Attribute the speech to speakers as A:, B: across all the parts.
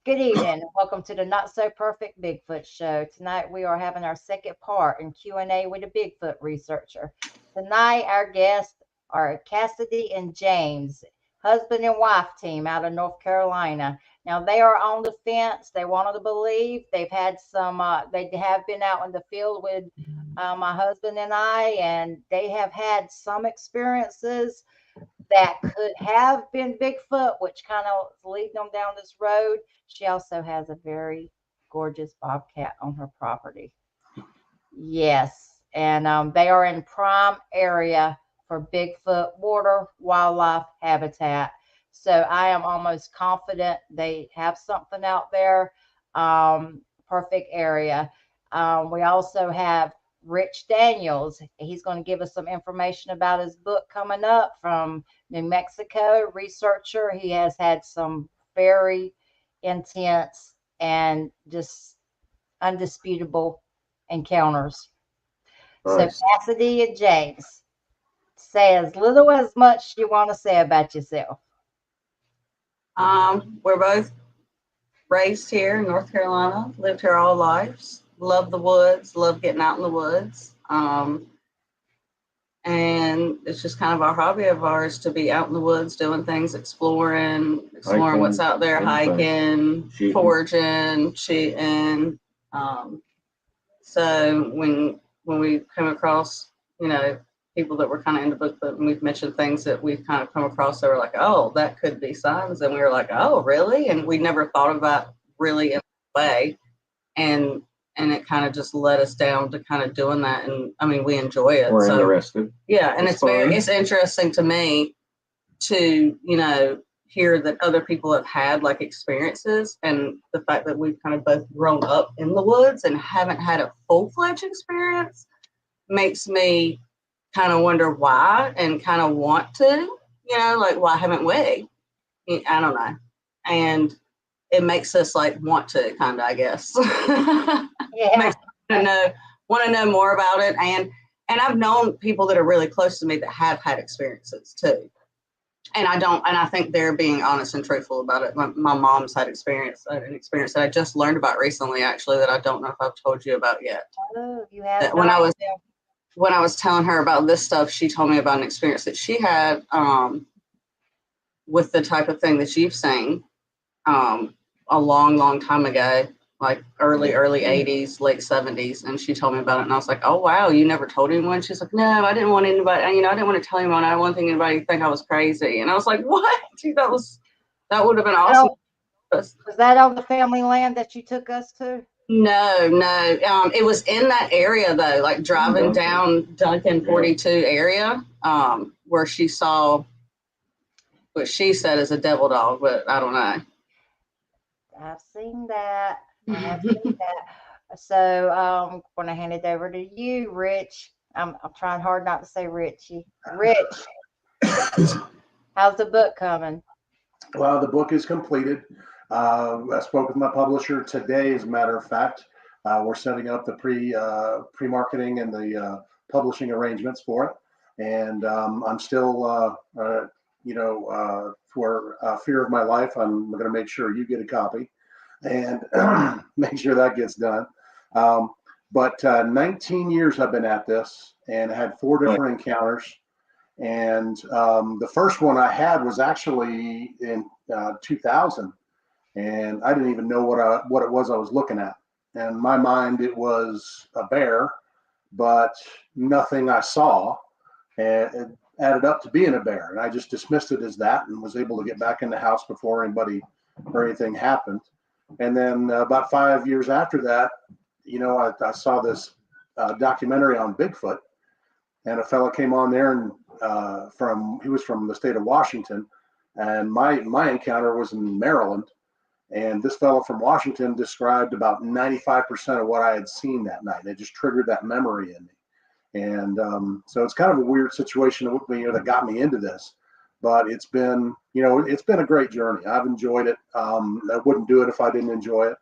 A: Good evening, and welcome to the Not So Perfect Bigfoot Show. Tonight we are having our second part in Q&A with a Bigfoot researcher. Tonight our guests are Cassidy and James, husband and wife team out of North Carolina. Now they are on the fence. They wanted to believe they've had some. They have been out in the field with my husband and I, and they have had some experiences that could have been Bigfoot, which kind of leading them down this road. She also has a very gorgeous bobcat on her property. Yes, and they are in prime area for Bigfoot water wildlife habitat. So I am almost confident they have something out there. Perfect area. We also have Rich Daniels. He's going to give us some information about his book coming up from New Mexico. Researcher. He has had some very intense and just undisputable encounters. So
B: Nice.
A: Cassidy and James, say as little as much you want to say about yourself.
C: We're both raised here in North Carolina, lived here all lives, love the woods, love getting out in the woods. And it's just kind of our hobby of ours to be out in the woods doing things, exploring what's out there, hiking,
B: Shooting.
C: foraging, shooting. So when we come across, people that were kind of into Bigfoot, and we've mentioned things that we've kind of come across that were like, oh, that could be signs, and we were like, oh, really? And we never thought about really in a way, and it kind of just led us down to kind of doing that. And I mean, we enjoy it.
B: We're interested.
C: Yeah, and it's interesting to me to hear that other people have had like experiences, and the fact that we've kind of both grown up in the woods and haven't had a full-fledged experience makes me kind of wonder why, and kind of want to, like, why haven't we? I don't know. And it makes us like want to kind of, I guess.
A: Yeah.
C: Makes want to know more about it. And I've known people that are really close to me that have had experiences too. And I think they're being honest and truthful about it. My mom's had an experience that I just learned about recently, actually, that I don't know if I've told you about yet.
A: Oh, you have
C: When I was telling her about this stuff, she told me about an experience that she had with the type of thing that you've seen a long, long time ago, like early 80s, late 70s. And she told me about it. And I was like, oh, wow, you never told anyone? She's like, no, I didn't want anybody, I didn't want to tell anyone. I didn't want anybody to think I was crazy. And I was like, what? Dude, that would have been awesome.
A: Was that on the family land that you took us to?
C: No. It was in that area though, like driving down Duncan 42 area, where she saw what she said is a devil dog, but I don't know.
A: I've seen that. So I'm going to hand it over to you, Rich. I'm trying hard not to say Richie. Rich, how's the book coming?
D: Well, the book is completed. I spoke with my publisher today, as a matter of fact. We're setting up the pre-marketing and the publishing arrangements for it. And I'm still, for fear of my life, I'm going to make sure you get a copy and make sure that gets done. But 19 years I've been at this, and I had 4 different encounters. And the first one I had was actually in 2000, and I didn't even know what it was I was looking at. And in my mind, it was a bear, but nothing I saw it added up to being a bear. And I just dismissed it as that, and was able to get back in the house before anybody or anything happened. And then about 5 years after that, I saw this documentary on Bigfoot, and a fella came on there, and he was from the state of Washington, and my encounter was in Maryland. And this fellow from Washington described about 95% of what I had seen that night. It just triggered that memory in me. And so it's kind of a weird situation that got me into this. But it's been a great journey. I've enjoyed it. I wouldn't do it if I didn't enjoy it.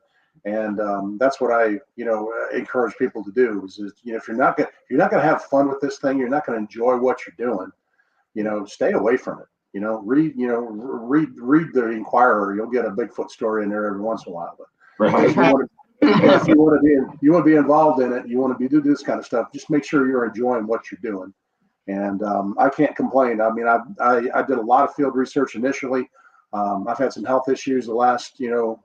D: And that's what I encourage people to do is if you're not going to have fun with this thing, you're not going to enjoy what you're doing, stay away from it. read the Inquirer. You'll get a Bigfoot story in there every once in a while. But
B: Right.
D: if you want to be involved in it, you want to do this kind of stuff. Just make sure you're enjoying what you're doing. And I can't complain. I mean, I did a lot of field research initially. I've had some health issues the last, probably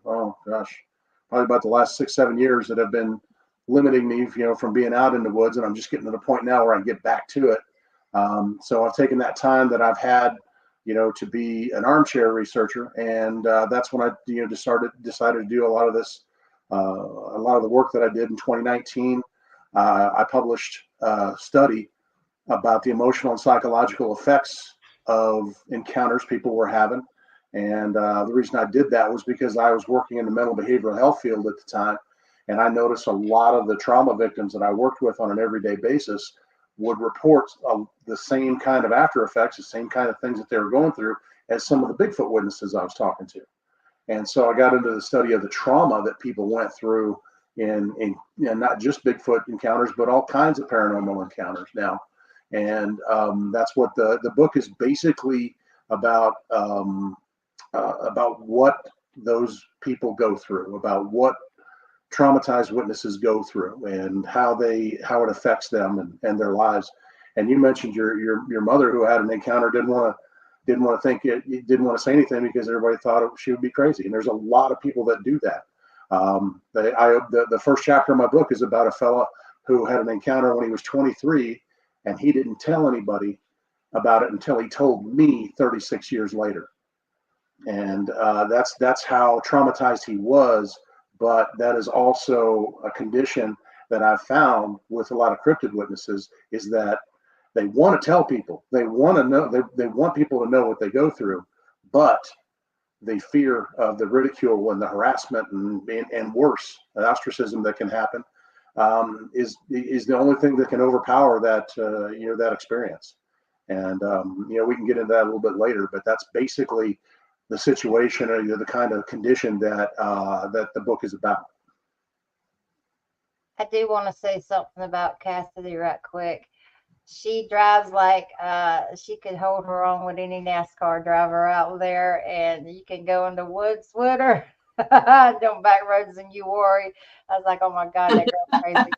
D: about the last 6-7 years that have been limiting me, from being out in the woods. And I'm just getting to the point now where I can get back to it. So I've taken that time that I've had, to be an armchair researcher, and that's when I, decided to do a lot of this, a lot of the work that I did in 2019. I published a study about the emotional and psychological effects of encounters people were having. And the reason I did that was because I was working in the mental behavioral health field at the time. And I noticed a lot of the trauma victims that I worked with on an everyday basis would report the same kind of after effects, the same kind of things that they were going through as some of the Bigfoot witnesses I was talking to. And so I got into the study of the trauma that people went through in not just Bigfoot encounters, but all kinds of paranormal encounters now. And that's what the book is basically about what those people go through, about what traumatized witnesses go through, and how it affects them and their lives. And you mentioned your mother, who had an encounter, didn't want to say anything because everybody thought she would be crazy. And there's a lot of people that do that. The first chapter of my book is about a fella who had an encounter when he was 23, and he didn't tell anybody about it until he told me 36 years later. And that's how traumatized he was. But that is also a condition that I've found with a lot of cryptid witnesses, is that they want to tell people, they want to know, they want people to know what they go through, but the fear of the ridicule and the harassment and worse, the ostracism that can happen, is the only thing that can overpower that that experience. And we can get into that a little bit later, but that's basically the situation, or the kind of condition that that the book is about.
A: I do want to say something about Cassidy right quick. She drives like she could hold her own with any NASCAR driver out there, and you can go in the woods with her. Don't back roads and you worry. I was like, oh my God, that girl's crazy.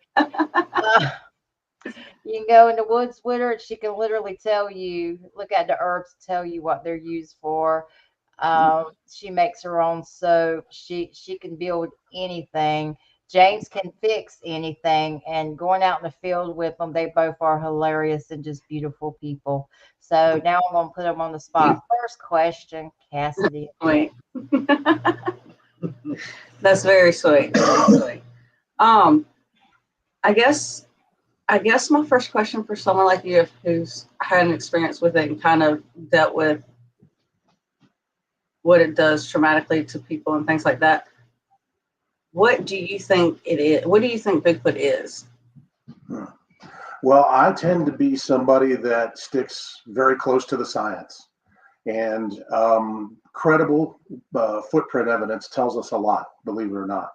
A: You can go in the woods with her, and she can literally tell you, look at the herbs, tell you what they're used for. She makes her own soap. She can build anything. James can fix anything. And going out in the field with them, they both are hilarious and just beautiful people. So now I'm gonna put them on the spot. First question, Cassidy.
C: Wait. That's very sweet. Very sweet. I guess my first question for someone like you, who's had an experience with it and kind of dealt with what it does traumatically to people and things like that, what do you think it is? What do you think Bigfoot is?
D: Well, I tend to be somebody that sticks very close to the science, and credible footprint evidence tells us a lot, believe it or not.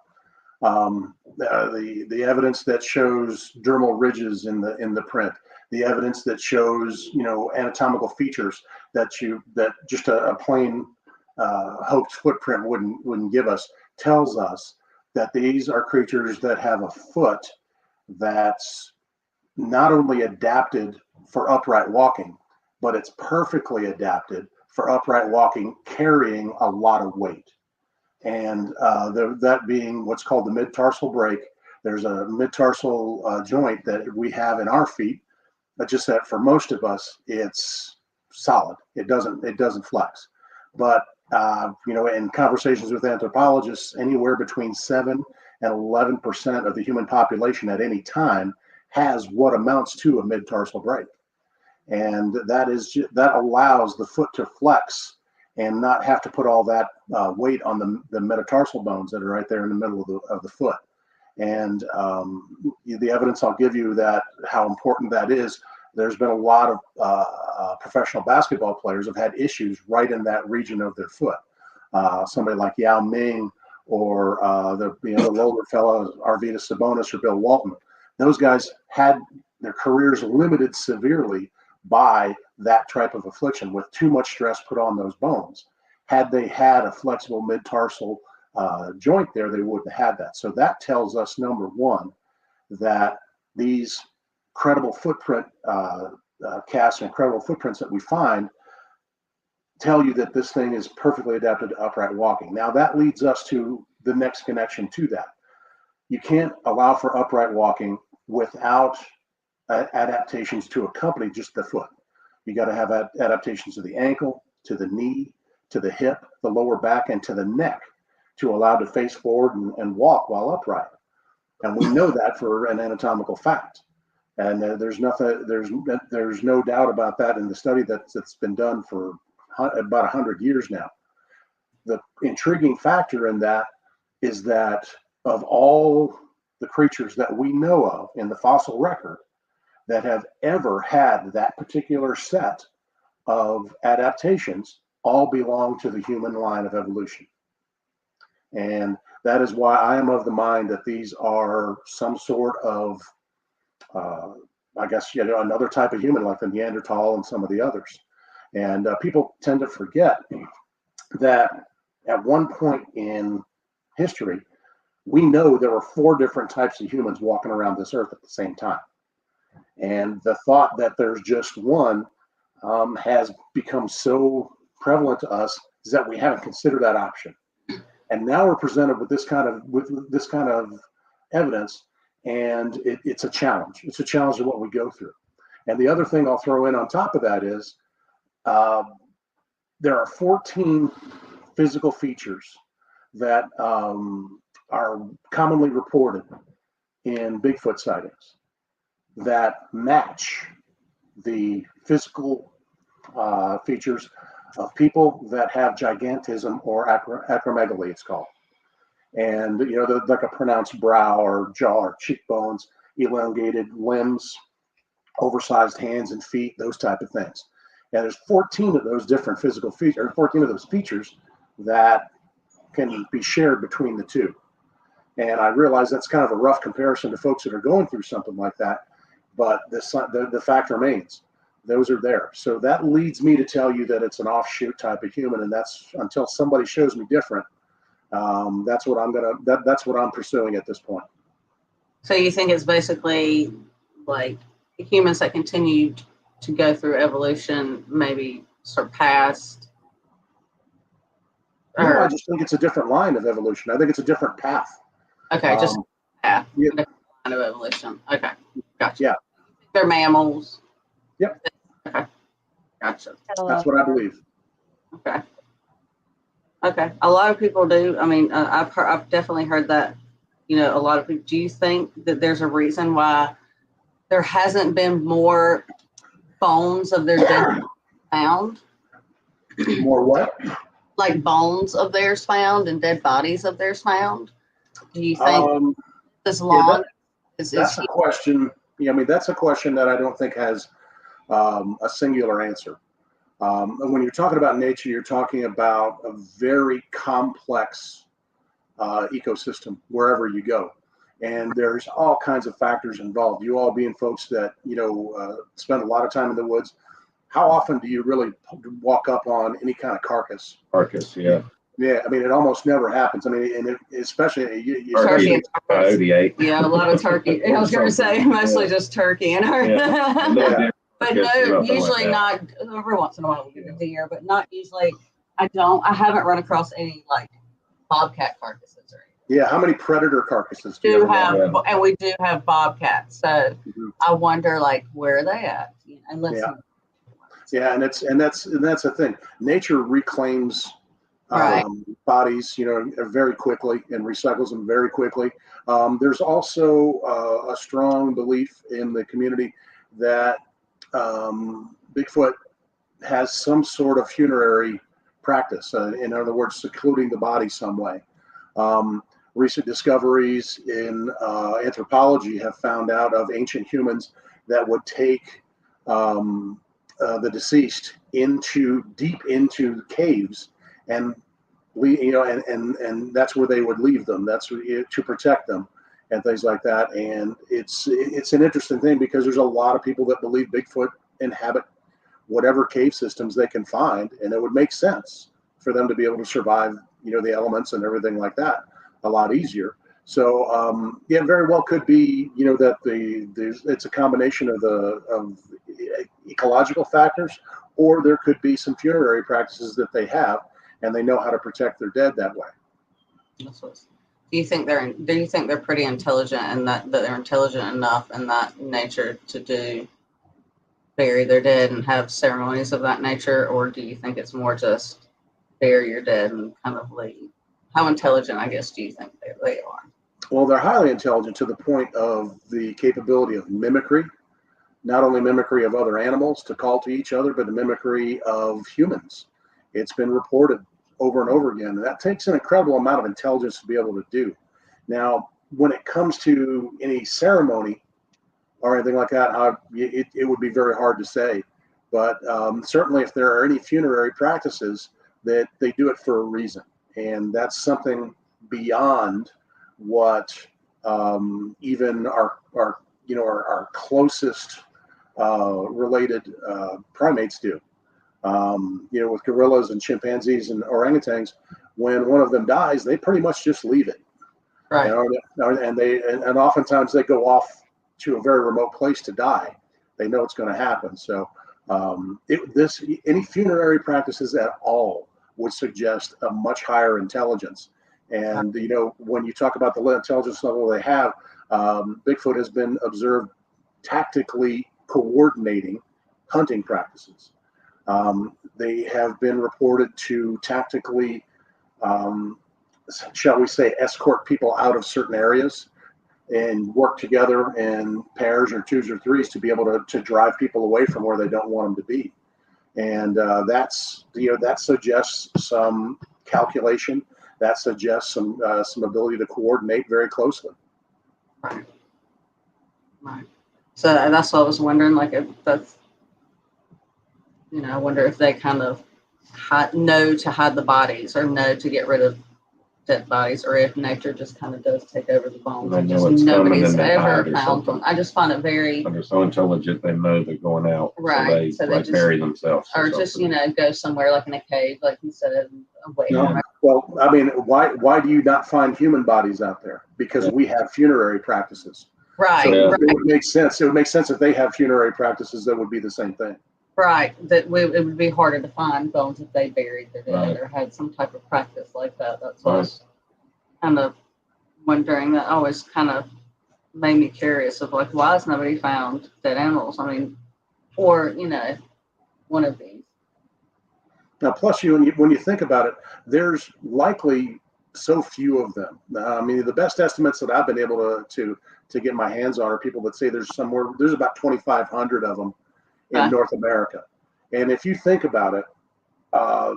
D: The evidence that shows dermal ridges in the print, the evidence that shows anatomical features that just a plain hoax footprint wouldn't give us, tells us that these are creatures that have a foot that's not only adapted for upright walking, but it's perfectly adapted for upright walking, carrying a lot of weight. And that being what's called the mid-tarsal break. There's a mid-tarsal joint that we have in our feet, but just that for most of us, it's solid. It doesn't flex. But in conversations with anthropologists, anywhere between 7 and 11% of the human population at any time has what amounts to a mid-tarsal break. And that allows the foot to flex and not have to put all that weight on the metatarsal bones that are right there in the middle of the foot. And the evidence I'll give you that how important that is, there's been a lot of professional basketball players have had issues right in that region of their foot. Somebody like Yao Ming, or the older fellow Arvydas Sabonis or Bill Walton. Those guys had their careers limited severely by that type of affliction with too much stress put on those bones. Had they had a flexible mid-tarsal joint there, they wouldn't have had that. So that tells us, number one, that these credible footprint casts and credible footprints that we find tell you that this thing is perfectly adapted to upright walking. Now that leads us to the next connection to that. You can't allow for upright walking without adaptations to accompany just the foot. You got to have adaptations to the ankle, to the knee, to the hip, the lower back, and to the neck to allow to face forward and walk while upright. And we know that for an anatomical fact. And there's no doubt about that in the study that's been done for about 100 years now. The intriguing factor in that is that of all the creatures that we know of in the fossil record that have ever had that particular set of adaptations, all belong to the human line of evolution. And that is why I am of the mind that these are some sort of, I guess, another type of human like the Neanderthal and some of the others. And people tend to forget that at one point in history, we know there were 4 different types of humans walking around this earth at the same time. And the thought that there's just one has become so prevalent to us is that we haven't considered that option. And now we're presented with this kind of evidence, and it's a challenge. It's a challenge of what we go through. And the other thing I'll throw in on top of that is there are 14 physical features that are commonly reported in Bigfoot sightings that match the physical features of people that have gigantism or acromegaly, it's called. And, like a pronounced brow or jaw or cheekbones, elongated limbs, oversized hands and feet, those type of things. And there's 14 of those different physical features, or 14 of those features that can be shared between the two. And I realize that's kind of a rough comparison to folks that are going through something like that, but the fact remains, those are there. So that leads me to tell you that it's an offshoot type of human, and that's until somebody shows me different. That's what I'm pursuing at this point.
C: So you think it's basically like humans that continued to go through evolution maybe surpassed?
D: No, I just think it's a different line of evolution. I think it's a different path.
C: Okay, just path.
D: Yeah.
C: Different line of evolution. Okay, gotcha.
D: Yeah.
C: They're mammals.
D: Yep.
C: Okay, gotcha.
D: That's what I believe.
C: Okay. Okay. A lot of people do. I mean, I've definitely heard that. A lot of people. Do you think that there's a reason why there hasn't been more bones of their dead found?
D: More what?
C: Like bones of theirs found and dead bodies of theirs found? Do you think this long?
D: That's a question. That's a question that I don't think has a singular answer. When you're talking about nature, you're talking about a very complex ecosystem wherever you go. And there's all kinds of factors involved. You all being folks that, spend a lot of time in the woods, how often do you really walk up on any kind of carcass?
B: Yeah.
D: Yeah, it almost never happens. Especially
C: Turkey.
B: Coyote.
C: Yeah, a lot of turkey. I was going to say mostly just turkey and
B: Yeah.
C: But no, usually not. Every once in a while we get a deer, but not usually. I haven't run across any like bobcat carcasses or anything.
D: Yeah, how many predator carcasses
C: do you have? Yeah. And we do have bobcats, so I wonder like where are they at? Unless
D: and that's the thing. Nature reclaims bodies, very quickly and recycles them very quickly. There's also a strong belief in the community that Bigfoot has some sort of funerary practice. In other words, secluding the body some way. Recent discoveries in anthropology have found out of ancient humans that would take the deceased deep into caves and and that's where they would leave them. That's to protect them and things like that. And it's an interesting thing because there's a lot of people that believe Bigfoot inhabit whatever cave systems they can find, and it would make sense for them to be able to survive, the elements and everything like that a lot easier. So yeah, very well could be, that it's a combination of ecological factors, or there could be some funerary practices that they have, and they know how to protect their dead that way.
C: Do you think they're pretty intelligent, and that they're intelligent enough in that nature to bury their dead and have ceremonies of that nature, or do you think it's more just bury your dead and kind of leave? How intelligent, I guess, do you think they are?
D: Well, they're highly intelligent to the point of the capability of mimicry, not only mimicry of other animals to call to each other, but the mimicry of humans. It's been reported over and over again. And that takes an incredible amount of intelligence to be able to do. Now, when it comes to any ceremony or anything like that, it would be very hard to say. But certainly if there are any funerary practices, that they do it for a reason. And that's something beyond what even our closest related primates do. With gorillas and chimpanzees and orangutans, when one of them dies, they pretty much just leave it.
C: Right.
D: And oftentimes they go off to a very remote place to die. They know it's going to happen. So any funerary practices at all would suggest a much higher intelligence. And when you talk about the intelligence level they have, Bigfoot has been observed tactically coordinating hunting practices. They have been reported to tactically, shall we say, escort people out of certain areas and work together in pairs or twos or threes to be able to drive people away from where they don't want them to be. And that suggests some calculation. That suggests some ability to coordinate very closely.
C: Right. So that's what I was wondering. Like, if that's, I wonder if they kind of know to hide the bodies or know to get rid of dead bodies, or if nature just kind of does take over the bones and just nobody's ever found them. I just find it very.
B: They're so intelligent, they know they're going out.
C: Right.
B: So they just bury themselves.
C: Or just, go somewhere like in a cave, like you said, away from it.
D: Well, I mean, why do you not find human bodies out there? Because we have funerary practices.
C: Right.
D: So
C: right.
D: It would make sense. It would make sense if they have funerary practices that would be the same thing.
C: Right. It would be harder to find bones if they buried their dead or had some type of practice like that. That's what I was kind of wondering. That always kind of made me curious of, like, why has nobody found dead animals? I mean, or, one of these.
D: Now, plus when you think about it, there's likely so few of them. I mean, the best estimates that I've been able to get my hands on are people that say there's about 2,500 of them in North America. And if you think about it,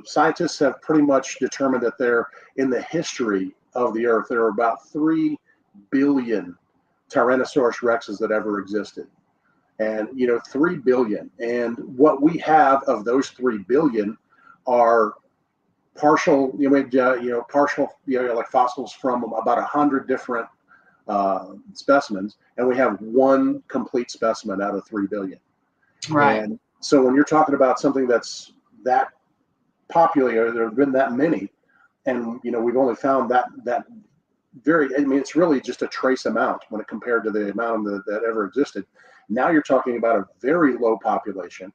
D: scientists have pretty much determined that in the history of the Earth, there are about 3 billion Tyrannosaurus rexes that ever existed. And, 3 billion. And what we have of those 3 billion are partial, partial, like fossils from about 100 different specimens. And we have one complete specimen out of 3 billion.
C: Right.
D: And so when you're talking about something that's that popular, there have been that many, and we've only found that very. I mean, it's really just a trace amount when it compared to the amount that ever existed. Now you're talking about a very low population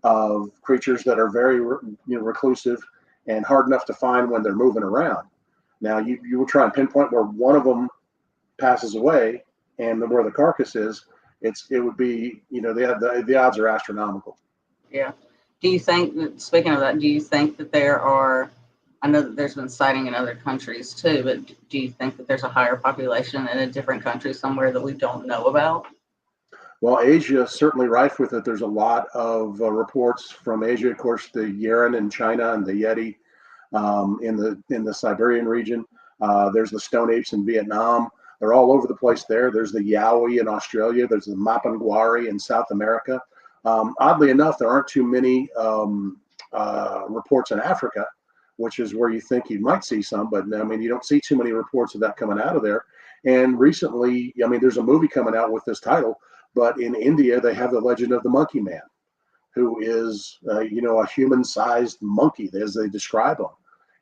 D: of creatures that are very reclusive and hard enough to find when they're moving around. Now you will try and pinpoint where one of them passes away and where the carcass is. It would be, the odds are astronomical.
C: Yeah. Do you think that, speaking of that, do you think that there are, I know that there's been sighting in other countries too, but do you think that there's a higher population in a different country somewhere that we don't know about?
D: Well, Asia is certainly rife with it. There's a lot of reports from Asia. Of course, the Yeren in China and the Yeti in the Siberian region. There's the stone apes in Vietnam. They're all over the place there. There's the Yowie in Australia. There's the Mapinguari in South America. Oddly enough, there aren't too many reports in Africa, which is where you think you might see some. But I mean, you don't see too many reports of that coming out of there. And recently, I mean, there's a movie coming out with this title, but in India, they have the legend of the Monkey Man, who is, a human-sized monkey, as they describe them.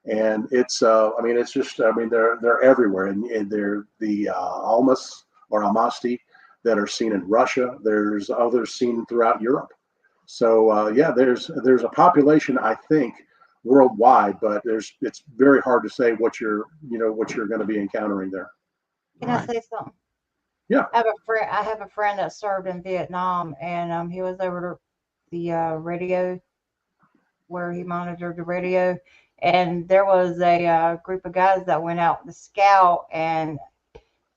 D: And it's, it's just, they're everywhere. And they're the almas or almasti that are seen in Russia. There's others seen throughout Europe. So there's a population, I think, worldwide, but it's very hard to say what you're going to be encountering there.
A: Can I say something?
D: Yeah.
A: I have a friend that served in Vietnam, and he was over the radio where he monitored the radio, and there was a group of guys that went out to scout, and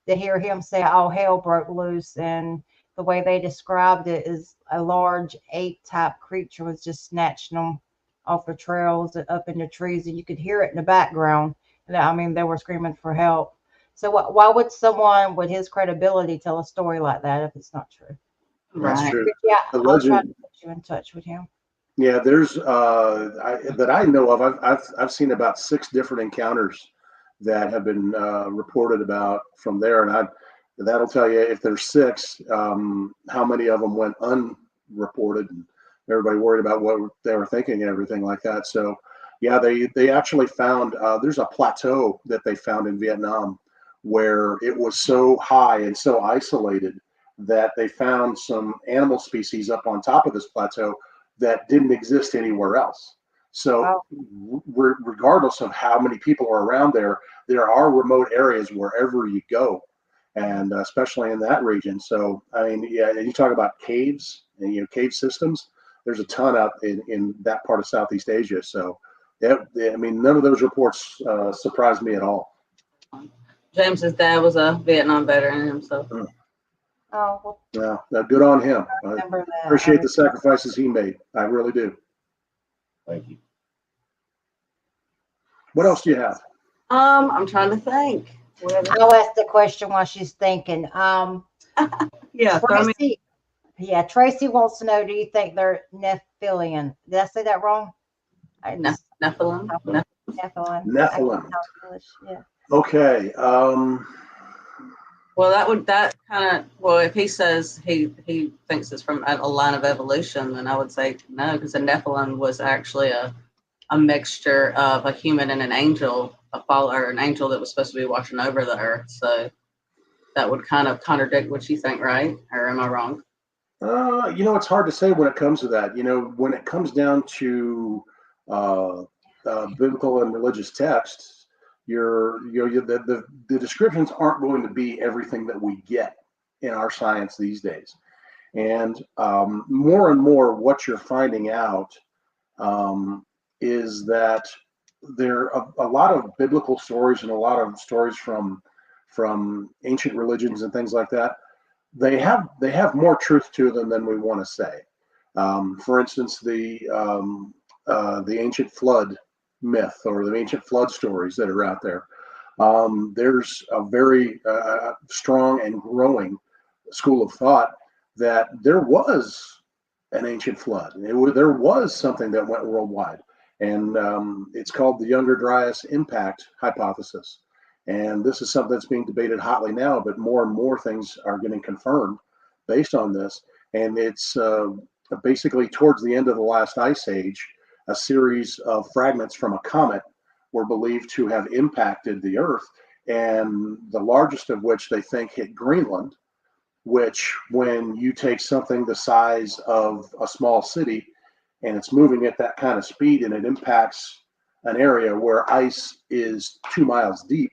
A: to hear him say all hell broke loose, and the way they described it is a large ape type creature was just snatching them off the trails and up in the trees, and you could hear it in the background. And they were screaming for help. So why would someone with his credibility tell a story like that if it's not true?
D: That's true.
A: Yeah,
D: The
A: I'll try
D: legend.
A: to put you in touch with him.
D: Yeah, there's that I know of. I've seen about 6 different encounters that have been reported about from there, and that'll tell you if there's 6, how many of them went unreported, and everybody worried about what they were thinking and everything like that. So, yeah, they actually found there's a plateau that they found in Vietnam where it was so high and so isolated that they found some animal species up on top of this plateau that didn't exist anywhere else. So
A: Wow.
D: regardless of how many people are around there, there are remote areas wherever you go, and especially in that region. So, you talk about caves and, cave systems, there's a ton out in that part of Southeast Asia. So, none of those reports surprised me at all.
C: James's dad was a Vietnam veteran himself.
A: Oh, well,
D: Yeah, good on him.
A: I
D: I
A: remember that.
D: appreciate the sacrifices he made. I really do.
B: Thank you.
D: What else do you have?
C: I'm trying to think.
A: I'll ask the question while she's thinking.
C: Yeah, throw me.
A: Tracy wants to know, do you think they're Nephilim? Did I say that wrong?
C: Nephilim.
A: Nephilim.
D: Nephilim.
A: Yeah.
D: Okay.
C: Well, if he says he thinks it's from a line of evolution, then I would say no, because the Nephilim was actually a mixture of a human and an angel, an angel that was supposed to be watching over the earth. So that would kind of contradict what you think, right? Or am I wrong?
D: It's hard to say when it comes to that. When it comes down to biblical and religious texts, the descriptions aren't going to be everything that we get in our science these days. And more and more, what you're finding out is that there are a lot of biblical stories and a lot of stories from ancient religions and things like that. They have more truth to them than we want to say. For instance, the ancient flood myth or the ancient flood stories that are out there. There's a very strong and growing school of thought that there was an ancient flood. There was something that went worldwide, and it's called the Younger Dryas impact hypothesis. And this is something that's being debated hotly now, but more and more things are getting confirmed based on this. And it's basically towards the end of the last ice age, a series of fragments from a comet were believed to have impacted the Earth, and the largest of which they think hit Greenland, which when you take something the size of a small city and it's moving at that kind of speed and it impacts an area where ice is 2 miles deep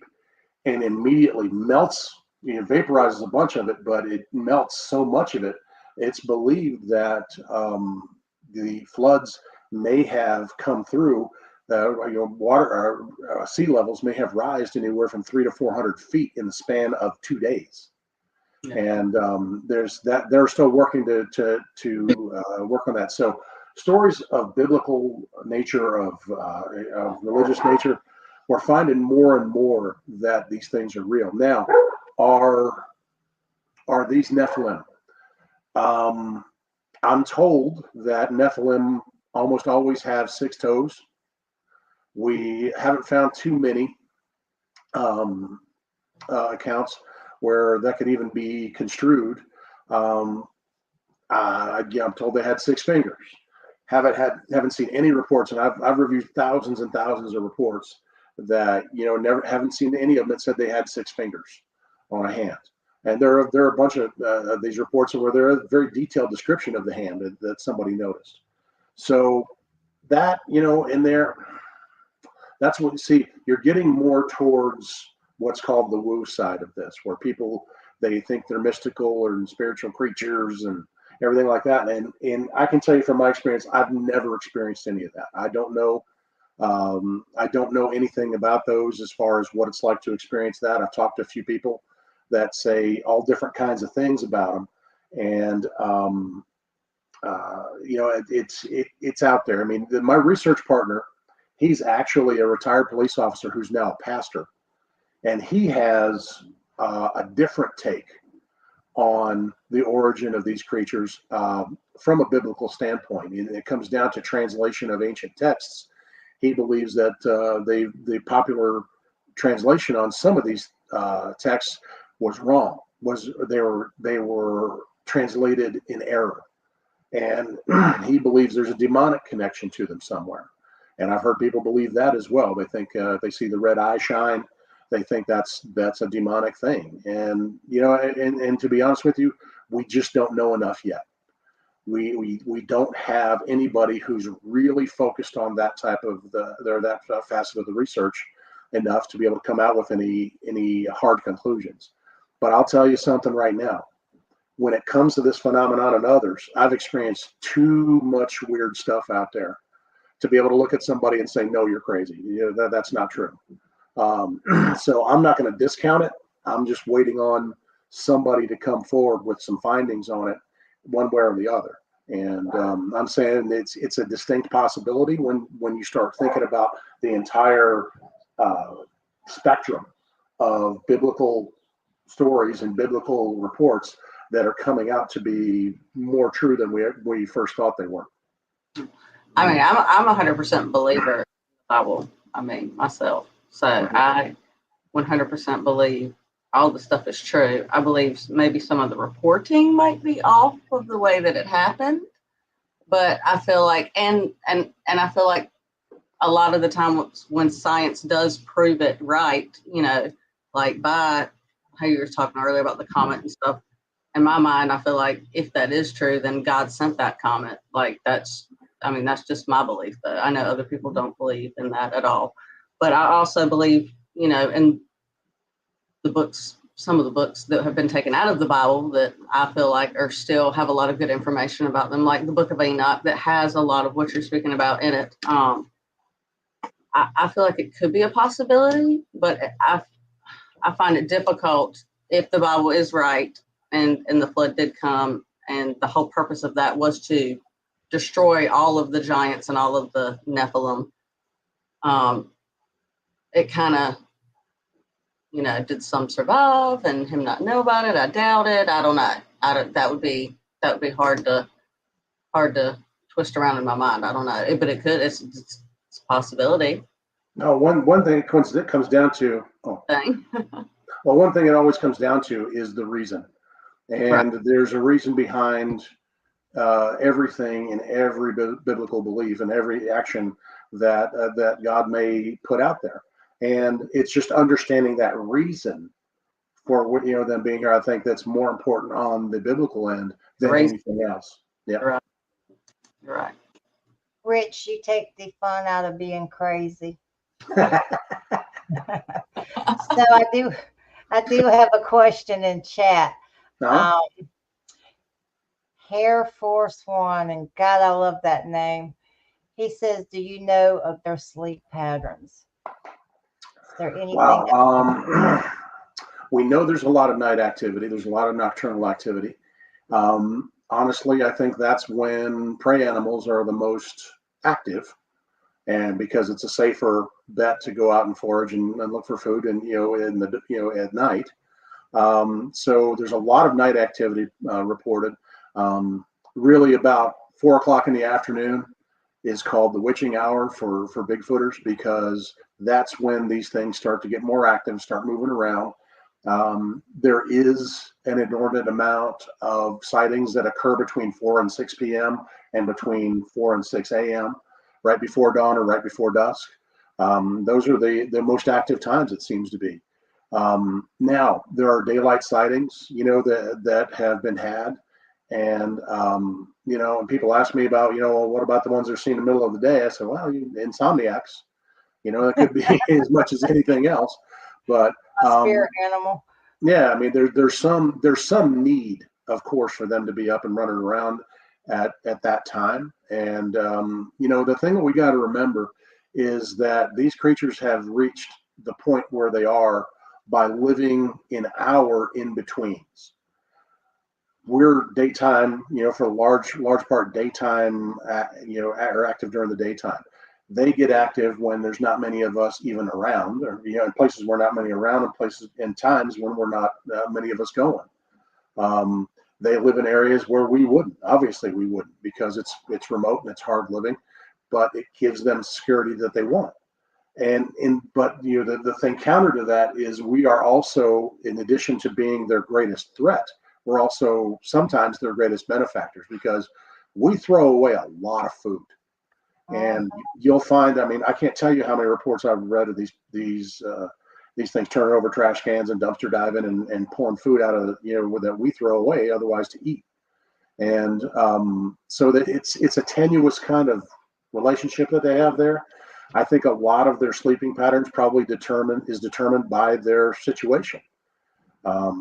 D: and immediately melts, vaporizes a bunch of it, but it melts so much of it, it's believed that the floods may have come through. Water or sea levels may have risen anywhere from 300 to 400 feet in the span of 2 days. Yeah. And there's that they're still working to work on that. So stories of biblical nature, of religious nature, we're finding more and more that these things are real. Now, are these Nephilim? I'm told that Nephilim almost always have 6 toes. We haven't found too many accounts where that could even be construed. I'm told they had 6 fingers. haven't seen any reports, and I've reviewed thousands and thousands of reports that never haven't seen any of them that said they had 6 fingers on a hand. And there are a bunch of these reports where there are a very detailed description of the hand that somebody noticed. So that in there, that's what you see. You're getting more towards what's called the woo side of this, where people, they think they're mystical or spiritual creatures and everything like that. And I can tell you from my experience, I've never experienced any of that. I don't know anything about those as far as what it's like to experience that. I've talked to a few people that say all different kinds of things about them, and it's out there. I mean, my research partner, he's actually a retired police officer who's now a pastor, and he has a different take on the origin of these creatures from a biblical standpoint. And it comes down to translation of ancient texts. He believes that the popular translation on some of these texts was wrong. They were translated in error, and he believes there's a demonic connection to them somewhere. And I've heard people believe that as well. They think they see the red eye shine, they think that's a demonic thing. And and to be honest with you, we just don't know enough yet. We don't have anybody who's really focused on that type of that facet of the research enough to be able to come out with any hard conclusions. But I'll tell you something right now. When it comes to this phenomenon and others, I've experienced too much weird stuff out there to be able to look at somebody and say, no, you're crazy. That's not true. So I'm not going to discount it. I'm just waiting on somebody to come forward with some findings on it, one way or the other. And I'm saying it's a distinct possibility when you start thinking about the entire spectrum of biblical stories and biblical reports that are coming out to be more true than we first thought they were.
C: I mean, I'm 100% believer in the Bible. I mean, myself. So I 100% believe all the stuff is true. I believe maybe some of the reporting might be off of the way that it happened, but I feel like, and I feel like a lot of the time when science does prove it right, like by how you were talking earlier about the comet and stuff, in my mind, I feel like if that is true, then God sent that comet. Like that's just my belief. But I know other people don't believe in that at all. But I also believe, in the books, some of the books that have been taken out of the Bible that I feel like are still have a lot of good information about them, like the Book of Enoch that has a lot of what you're speaking about in it. I feel like it could be a possibility, but I find it difficult if the Bible is right and the flood did come and the whole purpose of that was to destroy all of the giants and all of the Nephilim. It kind of, did some survive and him not know about it? I doubt it. I don't know. That would be hard to twist around in my mind. I don't know, but it could. It's a possibility.
D: No, one thing it comes down to. Well, one thing it always comes down to is the reason, and right. There's a reason behind everything in every biblical belief and every action that God may put out there. And it's just understanding that reason for what them being here. I think that's more important on the biblical end than anything else. Yeah.
C: Right. Right.
A: Rich, you take the fun out of being crazy. So I do have a question in chat.
D: No?
A: Hair Force One, and God, I love that name. He says, do you know of their sleep patterns? Is there anything?
D: Wow. We know there's a lot of night activity. There's a lot of nocturnal activity. Honestly, I think that's when prey animals are the most active, and because it's a safer bet to go out and forage and look for food, and at night. So there's a lot of night activity reported. Really, about 4 o'clock in the afternoon is called the witching hour for Bigfooters, because that's when these things start to get more active, start moving around. There is an inordinate amount of sightings that occur between 4 and 6 p.m. and between 4 and 6 a.m., right before dawn or right before dusk. Those are the most active times, it seems to be. Now, there are daylight sightings, that have been had. And, and people ask me about, well, what about the ones that are seen in the middle of the day? I said, well, insomniacs, it could be as much as anything else. But
A: A spirit animal.
D: yeah, I mean, there's some need, of course, for them to be up and running around at that time. And, the thing that we got to remember is that these creatures have reached the point where they are by living in our in-betweens. We're daytime, for a large part daytime, are active during the daytime. They get active when there's not many of us even around, or in places where not many around, and places and times when we're not many of us going. They live in areas where we wouldn't. Obviously, we wouldn't, because it's remote and it's hard living, but it gives them security that they want. But the thing counter to that is we are also, in addition to being their greatest threat, we're also sometimes their greatest benefactors, because we throw away a lot of food. And you'll find, I mean, I can't tell you how many reports I've read of these things turning over trash cans and dumpster diving and pulling food out of, that we throw away otherwise to eat. And so that it's a tenuous kind of relationship that they have there. I think a lot of their sleeping patterns probably is determined by their situation.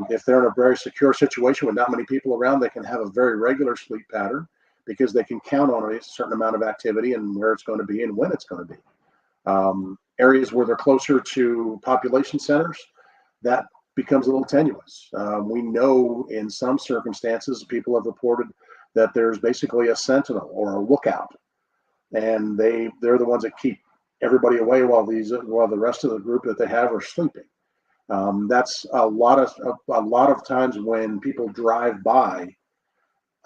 D: If they're in a very secure situation with not many people around, they can have a very regular sleep pattern, because they can count on a certain amount of activity and where it's going to be and when it's going to be. Areas where they're closer to population centers, that becomes a little tenuous. We know in some circumstances, people have reported that there's basically a sentinel or a lookout, and they're the ones that keep everybody away while the rest of the group that they have are sleeping. That's a lot of times when people drive by,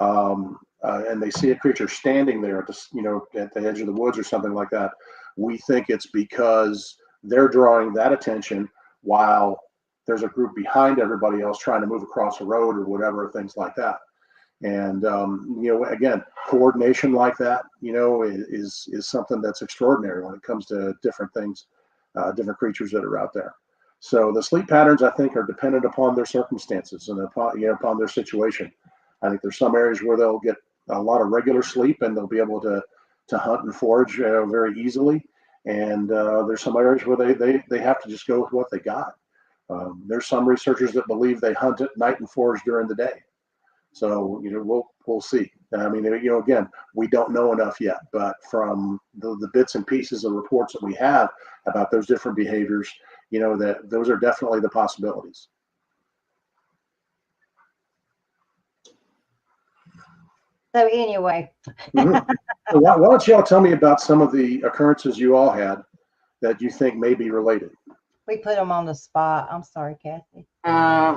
D: and they see a creature standing there at the edge of the woods or something like that. We think it's because they're drawing that attention while there's a group behind everybody else trying to move across a road or whatever, things like that. And again, coordination like that, is something that's extraordinary when it comes to different things, different creatures that are out there. So the sleep patterns, I think, are dependent upon their circumstances and upon their situation. I think there's some areas where they'll get a lot of regular sleep and they'll be able to hunt and forage very easily. And there's some areas where they have to just go with what they got. There's some researchers that believe they hunt at night and forage during the day. So we'll see. I mean, again, we don't know enough yet, but from the bits and pieces of reports that we have about those different behaviors, that those are definitely the possibilities.
A: So anyway,
D: Mm-hmm. So why don't y'all tell me about some of the occurrences you all had that you think may be related?
A: we put them on the spot. I'm sorry, Kathy.
D: Well,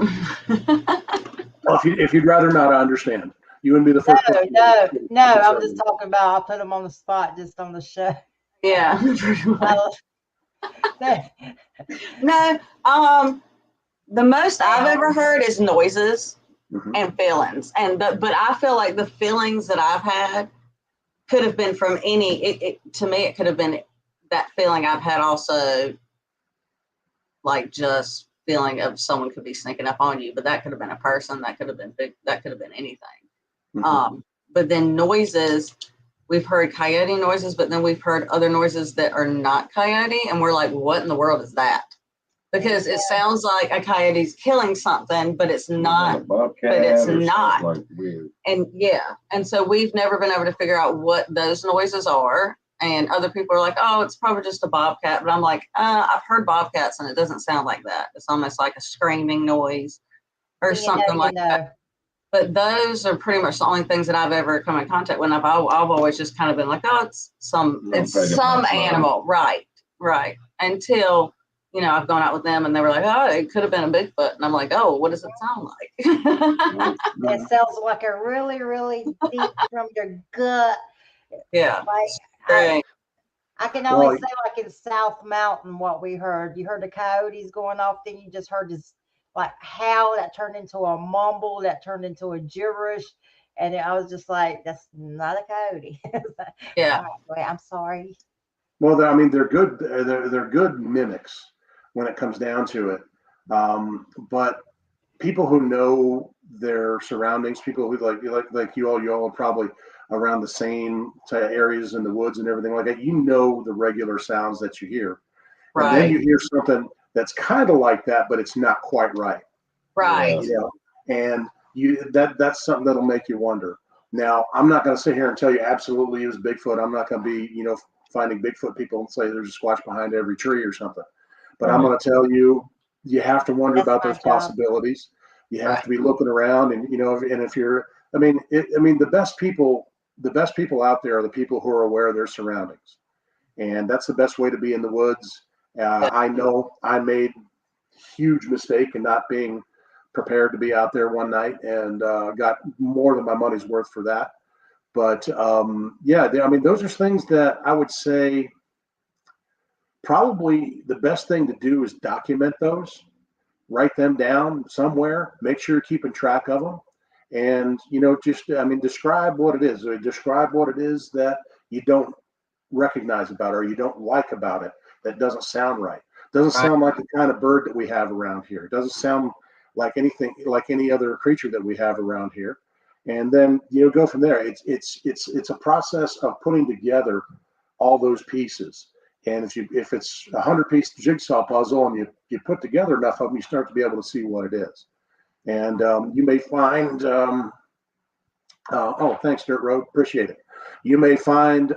D: if you'd rather not, I understand. You wouldn't be the first.
A: No. I'm just talking about I put them on the spot just on the show.
C: Yeah. No. The most I've ever heard is noises. Mm-hmm. And feelings, but I feel like the feelings that I've had could have been from any. To me, it could have been that feeling I've had also, like just feeling of someone could be sneaking up on you. But that could have been a person. That could have been big. That could have been anything. Mm-hmm. But then noises, we've heard coyote noises, but then we've heard other noises that are not coyote, and we're like, what in the world is that? Because it sounds like a coyote's killing something, but it's not. But it's not.
B: Like weird.
C: And so we've never been able to figure out what those noises are. And other people are like, oh, it's probably just a bobcat. But I'm like, I've heard bobcats, and it doesn't sound like that. It's almost like a screaming noise or something like that. But those are pretty much the only things that I've ever come in contact with. I've always just kind of been like, oh, it's some animal, right? Until. I've gone out with them and they were like, oh, it could have been a Bigfoot. And I'm like, oh, what does it sound like?
A: It sounds like a really, really deep from your gut.
C: Yeah.
A: Like, I can only say like in South Mountain what we heard. You heard the coyotes going off, then you just heard this like howl that turned into a mumble that turned into a gibberish. And I was just like, that's not a coyote.
C: Yeah.
A: All right, wait, I'm sorry.
D: Well, I mean, they're good. They're good mimics when it comes down to it. But people who know their surroundings, people who like you all are probably around the same areas in the woods and everything like that. You know the regular sounds that you hear, and then
C: Right.
D: you hear something that's kind of like that, but it's not quite right.
C: Right.
D: You know, and that's something that'll make you wonder. Now, I'm not going to sit here and tell you absolutely it was Bigfoot. I'm not going to be, finding Bigfoot people and say there's a squatch behind every tree or something. But I'm going to tell you, you have to wonder
A: That's
D: about
A: my
D: those
A: job.
D: possibilities. You have
C: Right.
D: to be looking around, and and if you're, the best people out there are the people who are aware of their surroundings, and that's the best way to be in the woods. I know I made huge mistake in not being prepared to be out there one night, and got more than my money's worth for that. But yeah, those are things that I would say probably the best thing to do is document those, write them down somewhere, make sure you're keeping track of them, and describe what it is. Or describe what it is that you don't recognize about it, or you don't like about it, that doesn't sound right. Doesn't
C: Right.
D: sound like the kind of bird that we have around here. It doesn't sound like anything like any other creature that we have around here. And then go from there. It's a process of putting together all those pieces. And if it's 100-piece jigsaw puzzle and you put together enough of them, you start to be able to see what it is. And you may find oh, thanks, Dirt Road, appreciate it. You may find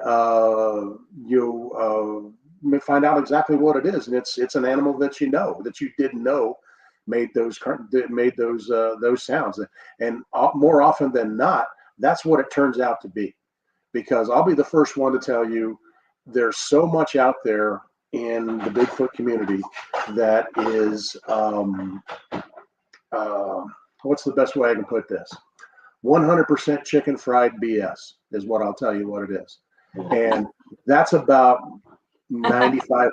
D: you may find out exactly what it is, and it's an animal that you didn't know made those sounds, and more often than not, that's what it turns out to be. Because I'll be the first one to tell you, there's so much out there in the Bigfoot community that is what's the best way I can put this? 100% chicken fried BS is what I'll tell you what it is. And that's about 95%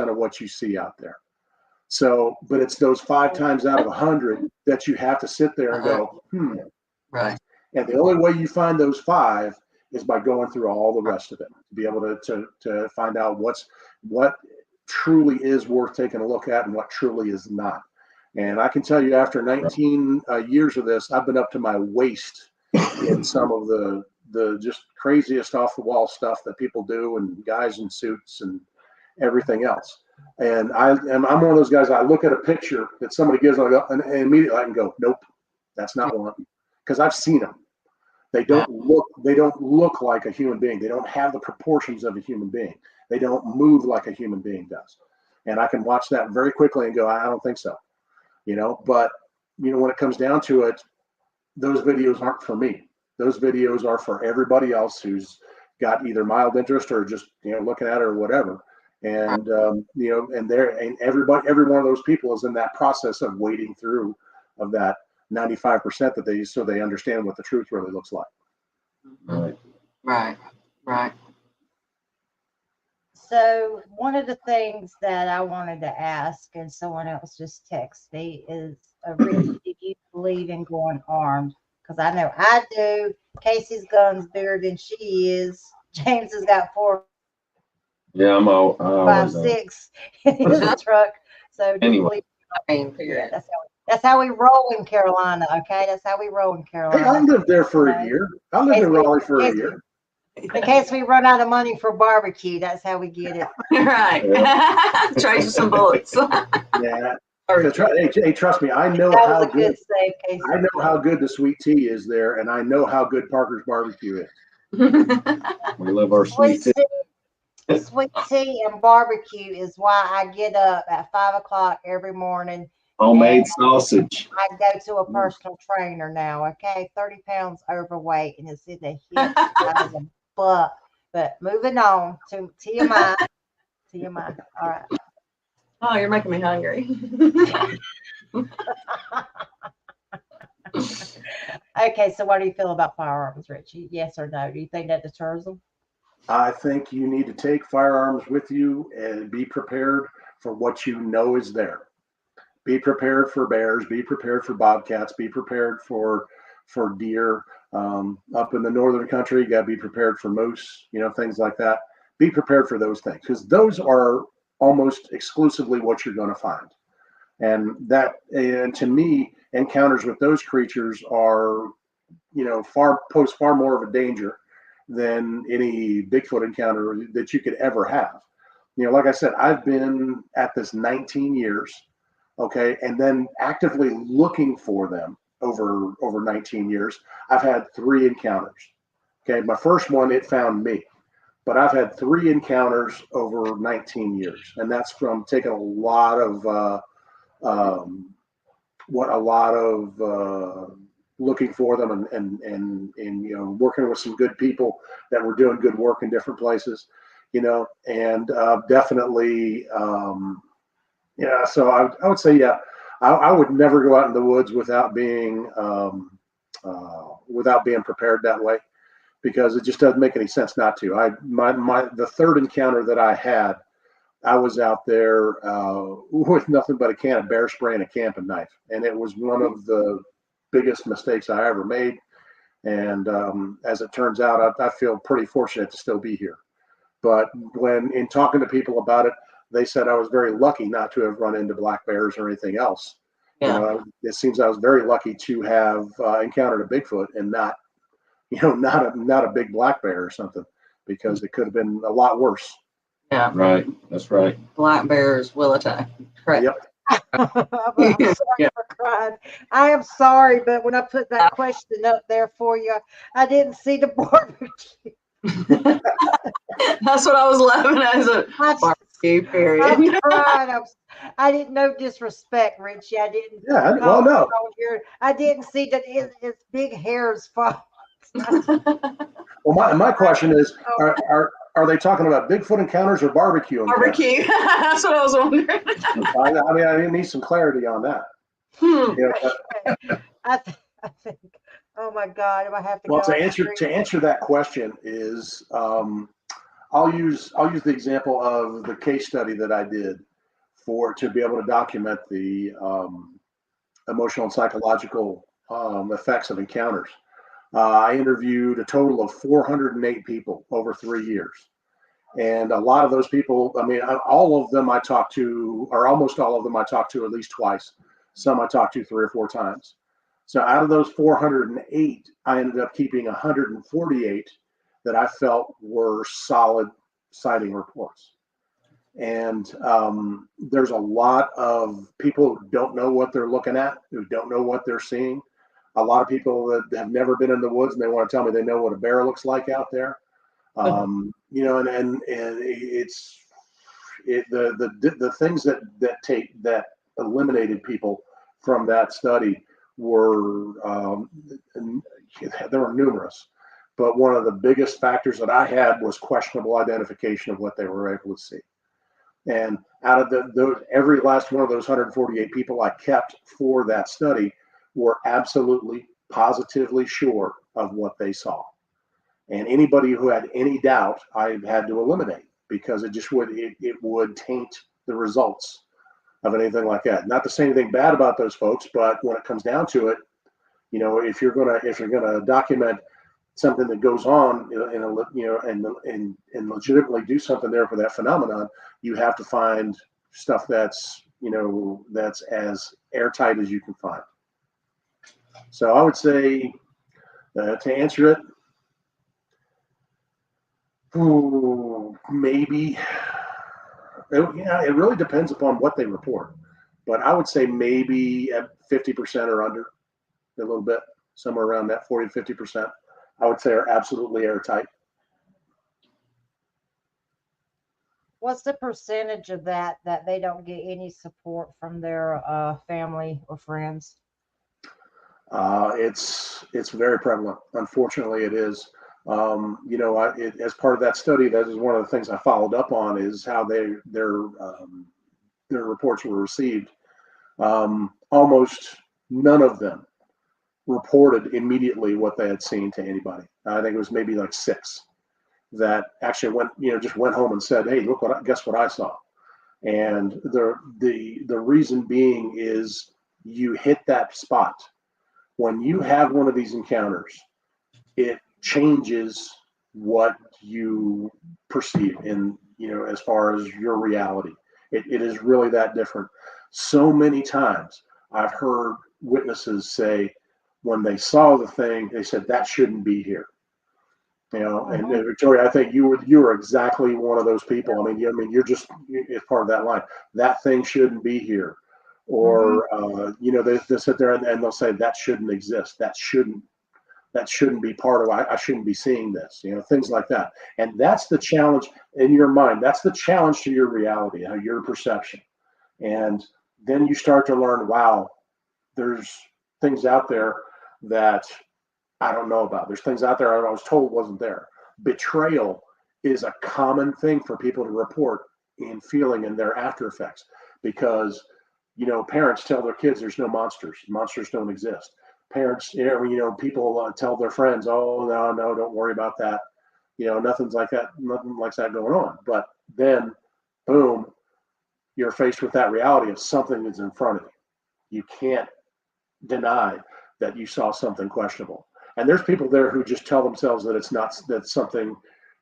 D: of what you see out there. So, but it's those 5 times out of 100 that you have to sit there and go,
C: Right.
D: And the only way you find those 5 is by going through all the rest of it, to be able to find out what truly is worth taking a look at and what truly is not. And I can tell you, after 19 years of this, I've been up to my waist in some of the just craziest off the wall stuff that people do, and guys in suits and everything else. And I'm one of those guys. I look at a picture that somebody gives, and immediately I can go, nope, that's not one, because I've seen them. They don't look like a human being. They don't have the proportions of a human being. They don't move like a human being does. And I can watch that very quickly and go, I don't think so. But when it comes down to it, those videos aren't for me. Those videos are for everybody else who's got either mild interest or just looking at it or whatever. And and every one of those people is in that process of wading through of that 95% that so they understand what the truth really looks like.
C: Right.
A: So one of the things that I wanted to ask, and someone else just texted me, is, Rich, do you believe in going armed? Because I know I do. Casey's gun's bigger than she is. James has got 4,
B: Yeah, I
A: 5,
B: always
A: 6 in his truck. So do you believe? Yeah, that's how we roll in Carolina. Okay, that's how we roll in
D: Hey, I
A: Carolina.
D: lived there for a year. I lived in Raleigh for a year.
A: In case we run out of money for barbecue, that's how we get it.
C: Right. Trade you some bullets.
D: Yeah. Hey, trust me, I know
A: That
D: how
A: was a good
D: good.
A: save, Casey.
D: I know how good the sweet tea is there, and I know how good Parker's barbecue is.
B: We love our sweet tea.
A: Sweet tea and barbecue is why I get up at 5 o'clock every morning.
B: Homemade sausage.
A: I go to a personal trainer now. Okay, 30 pounds overweight, and it's in the hips of the butt. But moving on to TMI. TMI. All right.
C: Oh, you're making me hungry.
A: Okay, so what do you feel about firearms, Richie? Yes or no? Do you think that deters them?
D: I think you need to take firearms with you and be prepared for what you know is there. be prepared for bears, be prepared for bobcats, be prepared for deer. Up in the northern country, you got to be prepared for moose, things like that. Be prepared for those things, because those are almost exclusively what you're going to find. And to me, encounters with those creatures are, pose far more of a danger than any Bigfoot encounter that you could ever have. Like I said, I've been at this 19 years, okay, and then actively looking for them over 19 years. I've had 3 encounters. Okay, my first one, it found me, but I've had 3 encounters over 19 years, and that's from taking a lot of looking for them and working with some good people that were doing good work in different places, and definitely, so I would say, yeah, I would never go out in the woods without being prepared that way, because it just doesn't make any sense not to. The third encounter that I had, I was out there with nothing but a can of bear spray and a camping knife, and it was one of the biggest mistakes I ever made. And as it turns out, I feel pretty fortunate to still be here. But when in talking to people about it, they said I was very lucky not to have run into black bears or anything else.
C: Yeah.
D: It seems I was very lucky to have encountered a Bigfoot and not a big black bear or something, because it could have been a lot worse.
C: Yeah.
B: Right. That's right.
C: Black bears will attack. Correct.
D: Yep.
A: I'm sorry for crying. I am sorry, but when I put that question up there for you, I didn't see the barbecue.
C: That's what I was laughing at, as a barbecue, period.
A: I'm crying. I didn't know disrespect, Richie. I didn't.
D: Yeah. Well, no.
A: I didn't see that it's big hairs fall.
D: Well, my question is, are they talking about Bigfoot encounters or barbecue encounters?
C: Barbecue. That's what I was wondering.
D: I need some clarity on that.
A: I think. Oh my God! If I have to
D: Well,
A: go
D: to answer that question is, I'll use the example of the case study that I did to be able to document the emotional and psychological effects of encounters. I interviewed a total of 408 people over 3 years. And a lot of those people, all of them I talked to, or almost all of them I talked to at least twice. Some I talked to 3 or 4 times. So out of those 408, I ended up keeping 148 that I felt were solid sighting reports. And there's a lot of people who don't know what they're looking at, who don't know what they're seeing. A lot of people that have never been in the woods, and they want to tell me they know what a bear looks like out there. And it's the things that eliminated people from that study were there were numerous, but one of the biggest factors that I had was questionable identification of what they were able to see. And out of every last one of those 148 people I kept for that study were absolutely, positively sure of what they saw. And anybody who had any doubt, I had to eliminate, because it would taint the results of anything like that. Not to say anything bad about those folks, but when it comes down to it, if you're gonna document something that goes on, and legitimately do something there for that phenomenon, you have to find stuff that's as airtight as you can find. So I would say, to answer it, maybe, it really depends upon what they report, but I would say maybe at 50% or under, a little bit, somewhere around that 40 to 50%, I would say are absolutely airtight.
A: What's the percentage of that they don't get any support from their family or friends?
D: It's very prevalent. Unfortunately, it is. As part of that study, that is one of the things I followed up on, is how their reports were received. Almost none of them reported immediately what they had seen to anybody. I think it was maybe like 6 that actually went home and said, "Hey, guess what I saw." And the reason being is you hit that spot. When you have one of these encounters, it changes what you perceive in, as far as your reality. It is really that different. So many times I've heard witnesses say when they saw the thing, they said that shouldn't be here. And Victoria, I think you were exactly one of those people. I mean, you're just it's part of that line. That thing shouldn't be here, or they sit there and they'll say that shouldn't exist. That shouldn't be part of. I shouldn't be seeing this. Things like that. And that's the challenge in your mind. That's the challenge to your reality, your perception. And then you start to learn, wow, there's things out there that I don't know about. There's things out there I was told wasn't there. Betrayal is a common thing for people to report in feeling in their after effects, because parents tell their kids there's no monsters. Monsters don't exist. Parents, people tell their friends, oh no, don't worry about that. Nothing like that going on. But then, boom, you're faced with that reality of something that's in front of you. You can't deny that you saw something questionable. And there's people there who just tell themselves that that's something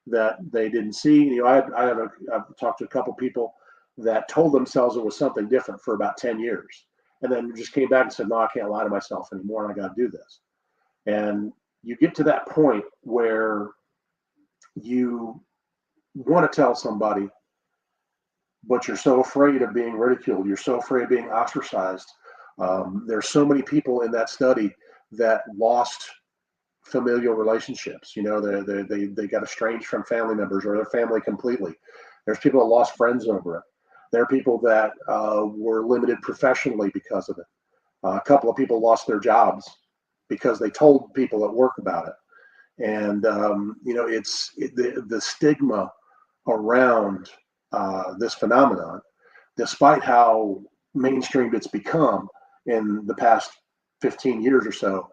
D: that they didn't see. I've talked to a couple people that told themselves it was something different for about 10 years. And then just came back and said, no, I can't lie to myself anymore, and I got to do this. And you get to that point where you want to tell somebody, but you're so afraid of being ridiculed. You're so afraid of being ostracized. There's so many people in that study that lost familial relationships. They got estranged from family members or their family completely. There's people that lost friends over it. There are people that were limited professionally because of it. A couple of people lost their jobs because they told people at work about it. And it's the stigma around this phenomenon, despite how mainstreamed it's become in the past 15 years or so.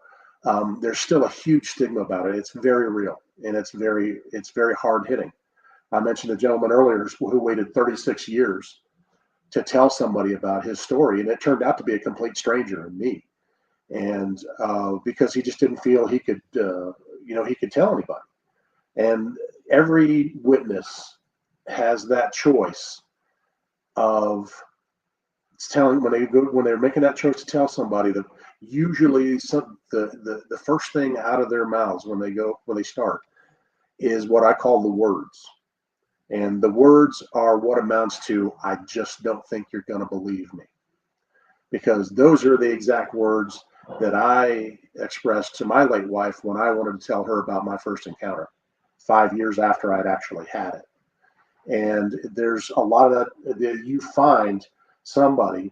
D: There's still a huge stigma about it. It's very real, and it's very hard hitting. I mentioned a gentleman earlier who waited 36 years to tell somebody about his story, and it turned out to be a complete stranger in me. And because he just didn't feel he could tell anybody. And every witness has that choice of telling when they're making that choice to tell somebody. That usually the first thing out of their mouths when they start is what I call the words. And the words are what amounts to, I just don't think you're going to believe me. Because those are the exact words that I expressed to my late wife when I wanted to tell her about my first encounter 5 years after I'd actually had it. And there's a lot of that you find somebody,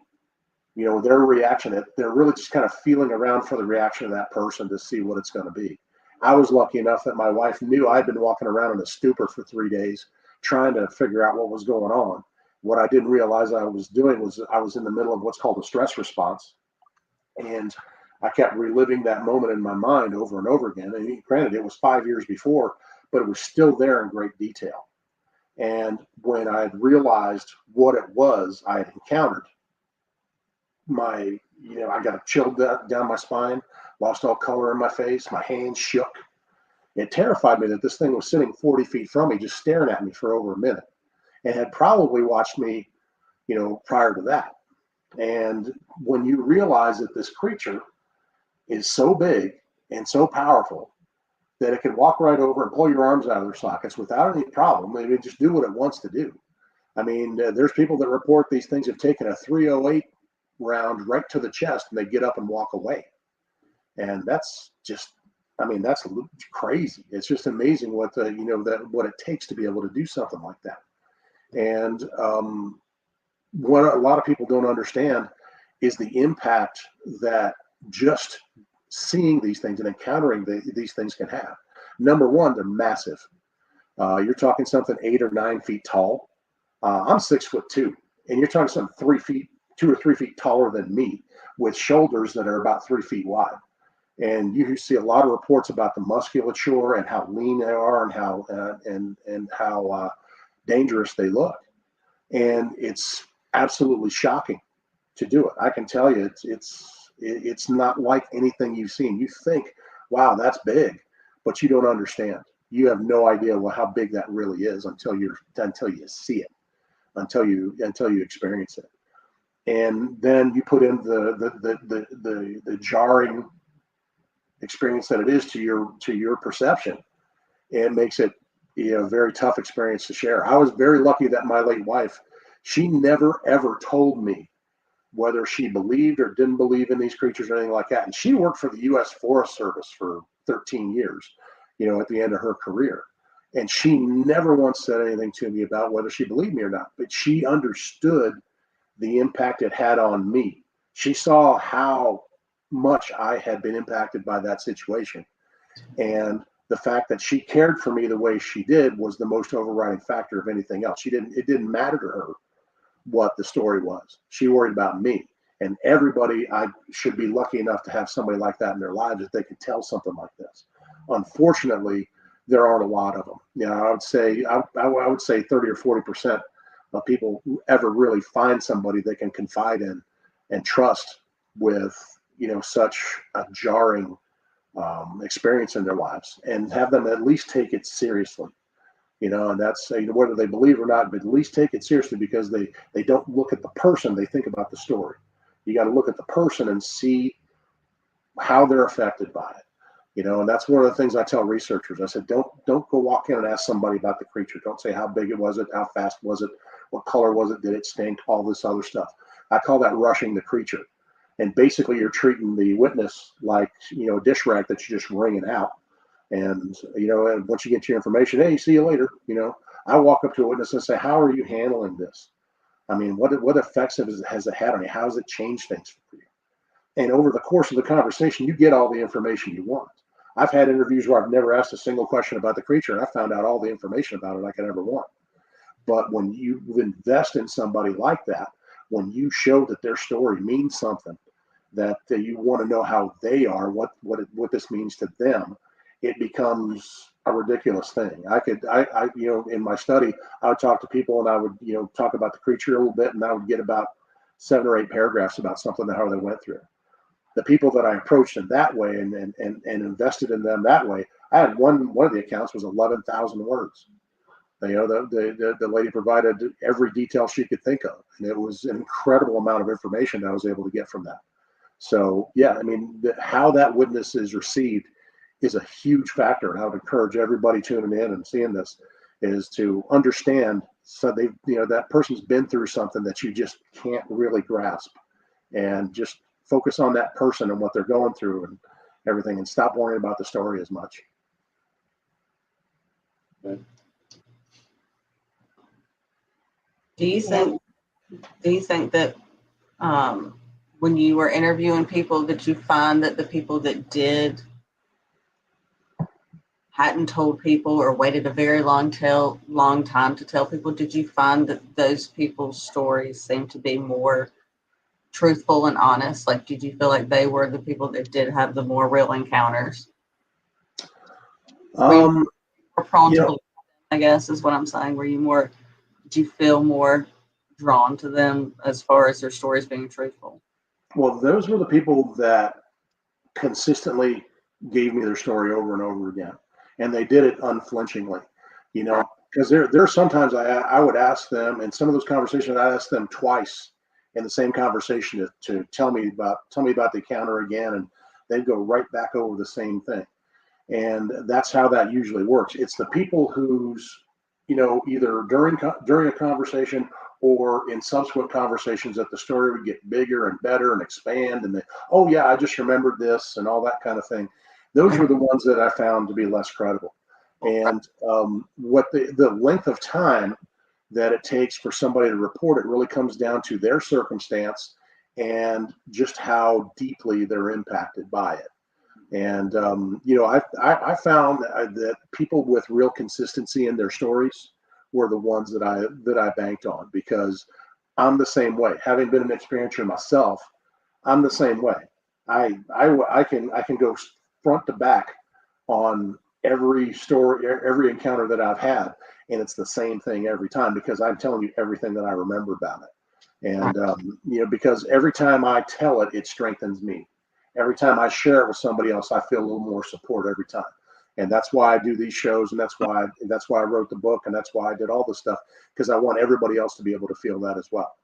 D: their reaction, that they're really just kind of feeling around for the reaction of that person to see what it's going to be. I was lucky enough that my wife knew I'd been walking around in a stupor for 3 days, trying to figure out what was going on. What I didn't realize I was doing was I was in the middle of what's called a stress response. And I kept reliving that moment in my mind over and over again. And granted, it was 5 years before, but it was still there in great detail. And when I had realized what it was I had encountered, I got a chill down my spine, lost all color in my face, my hands shook. It terrified me that this thing was sitting 40 feet from me, just staring at me for over a minute, and had probably watched me, prior to that. And when you realize that this creature is so big and so powerful that it can walk right over and pull your arms out of their sockets without any problem, I mean, just do what it wants to do. I mean, there's people that report these things have taken a 308 round right to the chest, and they get up and walk away. And that's just, that's crazy. It's just amazing what what it takes to be able to do something like that. And what a lot of people don't understand is the impact that just seeing these things and encountering these things can have. Number one, they're massive. You're talking something 8 or 9 feet tall. I'm 6'2", and you're talking something 2 or 3 feet taller than me, with shoulders that are about 3 feet wide. And you see a lot of reports about the musculature and how lean they are and how dangerous they look. And it's absolutely shocking to do it. I can tell you, it's not like anything you've seen. You think, wow, that's big, but you don't understand. You have no idea how big that really is until you see it, until you experience it. And then you put in the jarring experience that it is to your perception. It makes it a very tough experience to share. I was very lucky that my late wife, she never ever told me whether she believed or didn't believe in these creatures or anything like that. And she worked for the U.S. Forest Service for 13 years, at the end of her career. And she never once said anything to me about whether she believed me or not, but she understood the impact it had on me. She saw how much I had been impacted by that situation. And the fact that she cared for me the way she did was the most overriding factor of anything else. It didn't matter to her what the story was. She worried about me. And everybody, I should be lucky enough to have somebody like that in their lives that they could tell something like this. Unfortunately, there aren't a lot of them. I would say 30 or 40% of people who ever really find somebody they can confide in and trust with, such a jarring experience in their lives, and have them at least take it seriously. And that's whether they believe or not, but at least take it seriously, because they don't look at the person, they think about the story. You got to look at the person and see how they're affected by it. And that's one of the things I tell researchers. I said, don't go walk in and ask somebody about the creature. Don't say how big it was, how fast was it, what color was it, did it stink, all this other stuff. I call that rushing the creature. And basically you're treating the witness like, a dish rag that you're just wringing out. And, and once you get your information, hey, see you later. I walk up to a witness and say, how are you handling this? I mean, what effects has it had on you? How has it changed things for you? And over the course of the conversation, you get all the information you want. I've had interviews where I've never asked a single question about the creature, and I found out all the information about it I could ever want. But when you invest in somebody like that, when you show that their story means something, that you want to know how they are, what this means to them, it becomes a ridiculous thing. I in my study, I would talk to people and I would, talk about the creature a little bit, and I would get about 7 or 8 paragraphs about something, how they went through. The people that I approached in that way and invested in them that way, I had one of the accounts was 11,000 words. The lady provided every detail she could think of, and it was an incredible amount of information I was able to get from that. So yeah, I mean, how that witness is received is a huge factor, and I would encourage everybody tuning in and seeing this is to understand. So that person's been through something that you just can't really grasp, and just focus on that person and what they're going through and everything, and stop worrying about the story as much.
C: Do you think that when you were interviewing people, did you find that the people that hadn't told people or waited a very long time to tell people, did you find that those people's stories seemed to be more truthful and honest? Like, did you feel like they were the people that did have the more real encounters? Were you more prone to believe, I guess is what I'm saying. Did you feel more drawn to them as far as their stories being truthful?
D: Well, those were the people that consistently gave me their story over and over again, and they did it unflinchingly. Because there are sometimes I would ask them, and some of those conversations I asked them twice in the same conversation to tell me about the encounter again, and they'd go right back over the same thing. And that's how that usually works. It's the people who's, either during a conversation or in subsequent conversations, that the story would get bigger and better and expand, and oh yeah, I just remembered this and all that kind of thing. Those were the ones that I found to be less credible. And what the length of time that it takes for somebody to report it really comes down to their circumstance and just how deeply they're impacted by it. And I found that people with real consistency in their stories were the ones that I banked on, because I'm the same way. Having been an experiencer myself, I'm the same way. I can go front to back on every story, every encounter that I've had, and it's the same thing every time because I'm telling you everything that I remember about it. And because every time I tell it, it strengthens me. Every time I share it with somebody else, I feel a little more support every time. And that's why I do these shows, and that's why I wrote the book, and that's why I did all this stuff, because I want everybody else to be able to feel that as well.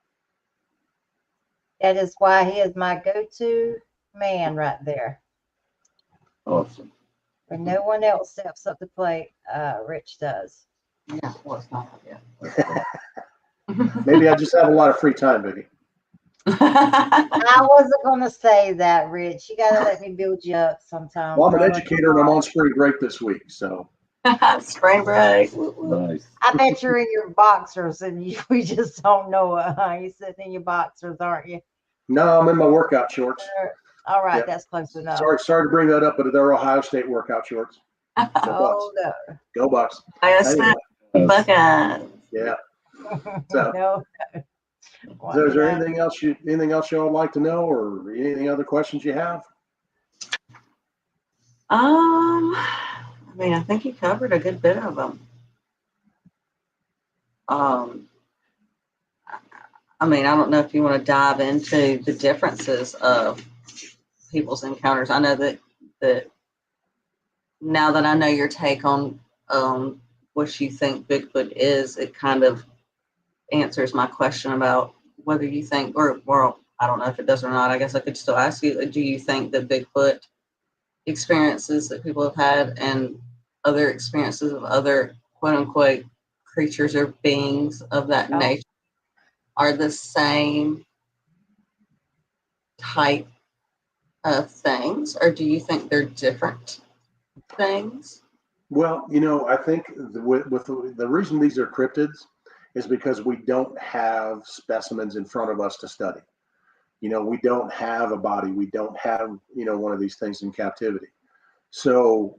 A: That is why he is my go-to man right there.
B: Awesome.
A: When no one else steps up to plate, Rich does.
C: Yeah, well, it's not yet.
D: Maybe I just have a lot of free time, baby.
A: I wasn't going to say that, Rich. You got to let me build you up sometime.
D: Well, I'm an educator, and I'm on spring break this week, so.
C: Spring break.
B: Nice.
A: I bet you're in your boxers, and we just don't know it. Huh? You're sitting in your boxers, aren't you?
D: No, I'm in my workout shorts.
A: All right,
D: Yeah.
A: that's close enough.
D: Sorry to bring that up, but they're Ohio State workout shorts. Go Bucks.
A: Oh, no.
D: Go Bucks.
C: Ohio State Buckeyes.
D: Yeah. So,
A: No.
D: so is there anything else you all would like to know, or anything other questions you have?
C: I mean, I think you covered a good bit of them. I mean, I don't know if you want to dive into the differences of people's encounters. I know that now that I know your take on what you think Bigfoot is, it kind of answers my question about whether you think, or I don't know if it does or not. I guess I could still ask you, do you think that Bigfoot experiences that people have had and other experiences of other quote unquote creatures or beings of that nature are the same type of things, or do you think they're different things?
D: Well, I think with the reason these are cryptids is because we don't have specimens in front of us to study. We don't have a body. We don't have, one of these things in captivity. So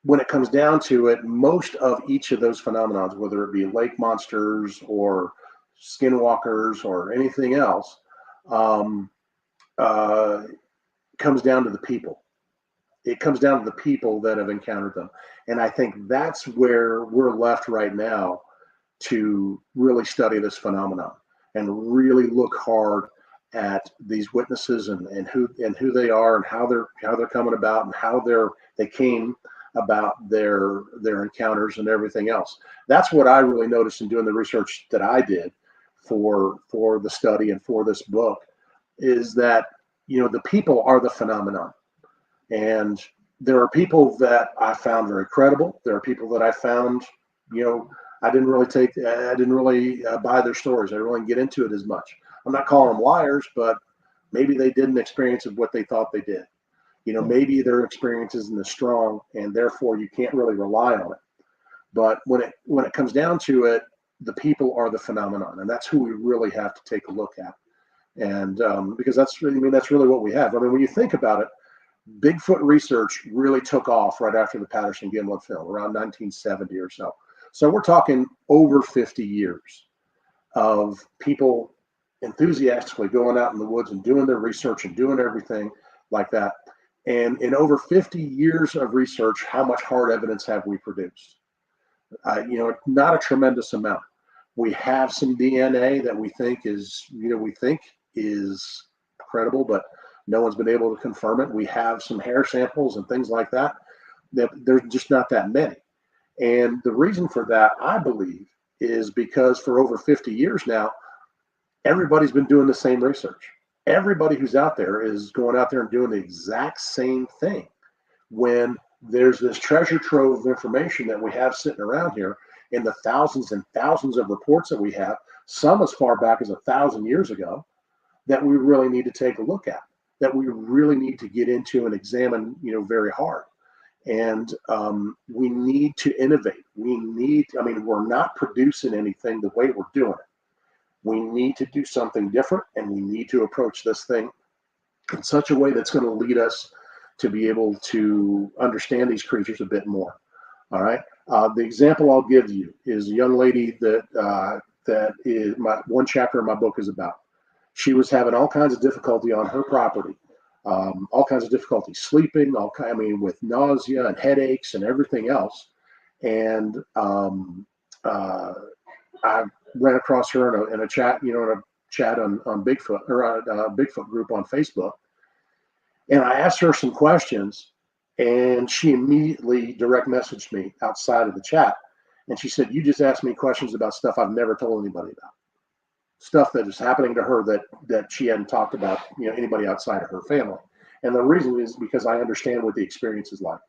D: when it comes down to it, most of each of those phenomena, whether it be lake monsters or skinwalkers or anything else, comes down to the people. It comes down to the people that have encountered them. And I think that's where we're left right now to really study this phenomenon and really look hard at these witnesses and who they are and how they're coming about and how they came about their encounters and everything else. That's what I really noticed in doing the research that I did for the study and for this book, is that the people are the phenomenon. And there are people that I found very credible. There are people that I found, I didn't really buy their stories. I didn't really get into it as much. I'm not calling them liars, but maybe they did an experience of what they thought they did. Maybe their experience isn't as strong, and therefore you can't really rely on it. But when it comes down to it, the people are the phenomenon, and that's who we really have to take a look at. And because that's really what we have. I mean, when you think about it, Bigfoot research really took off right after the Patterson-Gimlin film, around 1970 or so. So we're talking over 50 years of people enthusiastically going out in the woods and doing their research and doing everything like that. And in over 50 years of research, how much hard evidence have we produced? Not a tremendous amount. We have some DNA that we think is credible, but no one's been able to confirm it. We have some hair samples and things like that. There's just not that many. And the reason for that, I believe, is because for over 50 years now, everybody's been doing the same research. Everybody who's out there is going out there and doing the exact same thing. When there's this treasure trove of information that we have sitting around here in the thousands and thousands of reports that we have, some as far back as 1,000 years ago, that we really need to take a look at, that we really need to get into and examine, very hard. And we need to innovate. We're not producing anything the way we're doing it. We need to do something different, and we need to approach this thing in such a way that's going to lead us to be able to understand these creatures a bit more. All right. The example I'll give you is a young lady that is one chapter of my book is about. She was having all kinds of difficulty on her property all kinds of difficulty sleeping, with nausea and headaches and everything else. And I ran across her in a chat, on Bigfoot or a Bigfoot group on Facebook. And I asked her some questions, and she immediately direct messaged me outside of the chat. And she said, "You just asked me questions about stuff I've never told anybody about. Stuff that is happening to her that she hadn't talked about, anybody outside of her family." And the reason is because I understand what the experience is like.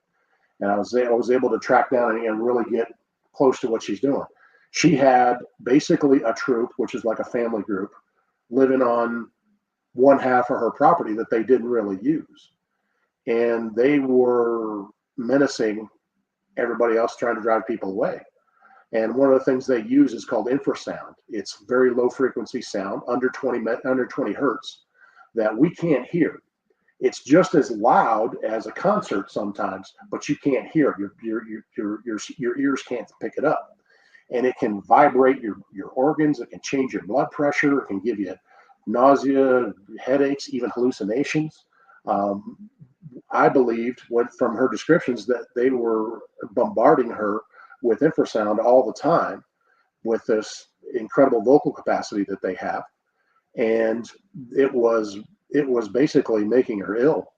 D: And I was able to track down and really get close to what she's doing. She had basically a troop, which is like a family group, living on one half of her property that they didn't really use. And they were menacing everybody else, trying to drive people away. And one of the things they use is called infrasound. It's very low frequency sound, under 20 hertz, that we can't hear. It's just as loud as a concert sometimes, but you can't hear it. Your ears can't pick it up. And it can vibrate your organs. It can change your blood pressure. It can give you nausea, headaches, even hallucinations. I believed from her descriptions that they were bombarding her with infrasound all the time with this incredible vocal capacity that they have. And it was basically making her ill.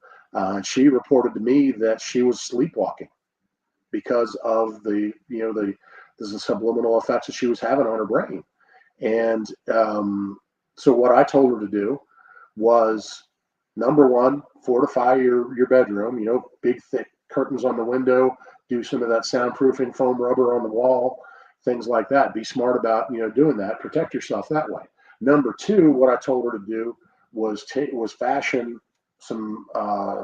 D: She reported to me that she was sleepwalking because of the subliminal effects that she was having on her brain. And so what I told her to do was, number one, fortify your bedroom, big thick curtains on the window, do some of that soundproofing, foam rubber on the wall, things like that. Be smart about, doing that, protect yourself that way. Number two, what I told her to do was fashion some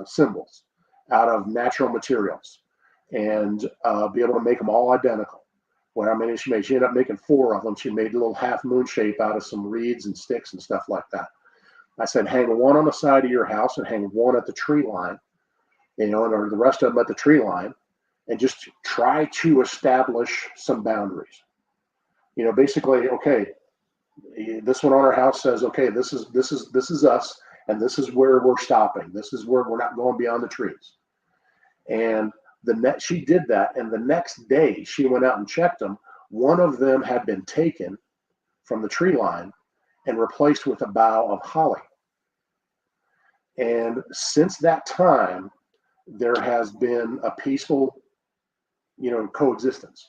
D: symbols out of natural materials and be able to make them all identical. She ended up making 4 of them. She made a little half moon shape out of some reeds and sticks and stuff like that. I said, hang one on the side of your house and hang one at the tree line, or the rest of them at the tree line, and just try to establish some boundaries. Basically, okay, this one on our house says, okay, this is us, and this is where we're stopping. This is where we're not going beyond the trees. And she did that, and the next day she went out and checked them. One of them had been taken from the tree line and replaced with a bough of holly. And since that time, there has been a peaceful, coexistence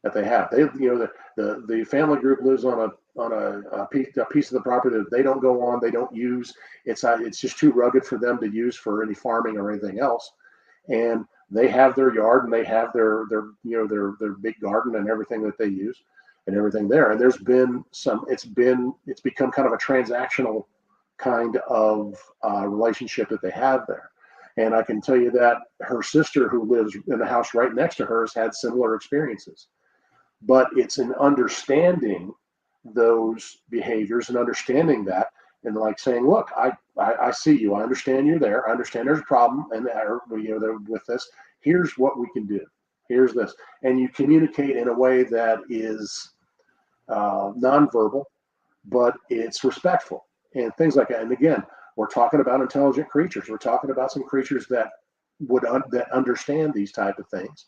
D: that they have. The family group lives on a piece of the property that they don't go on, they don't use. It's just too rugged for them to use for any farming or anything else. And they have their yard, and they have their big garden and everything that they use and everything there. And there's been it's become kind of a transactional kind of relationship that they have there. And I can tell you that her sister, who lives in the house right next to her, has had similar experiences. But it's in understanding those behaviors and understanding that, and like saying, look, I see you. I understand you're there. I understand there's a problem, and with this, here's what we can do. Here's this, and you communicate in a way that is nonverbal, but it's respectful and things like that. And again, we're talking about intelligent creatures. We're talking about some creatures that that understand these type of things.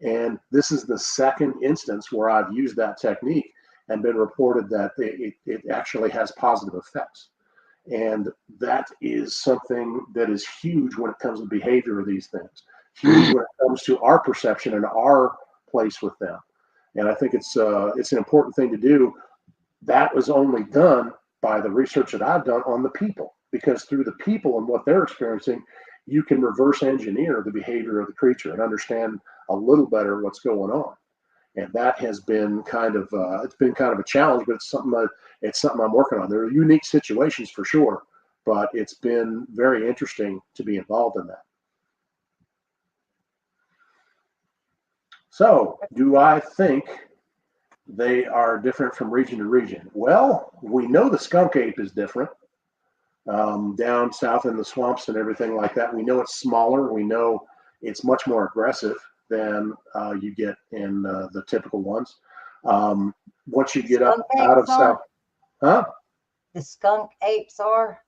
D: And this is the second instance where I've used that technique and been reported that it actually has positive effects. And that is something that is huge when it comes to behavior of these things, huge when it comes to our perception and our place with them. And I think it's an important thing to do. That was only done by the research that I've done on the people, because through the people and what they're experiencing, you can reverse engineer the behavior of the creature and understand a little better what's going on. And that has been kind of a challenge, but it's something I'm working on. There are unique situations for sure, but it's been very interesting to be involved in that. So, do I think they are different from region to region? Well, we know the skunk ape is different down south in the swamps and everything like that. We know it's smaller. We know it's much more aggressive than you get in the typical ones. Once you get up out of south,
A: the skunk apes are?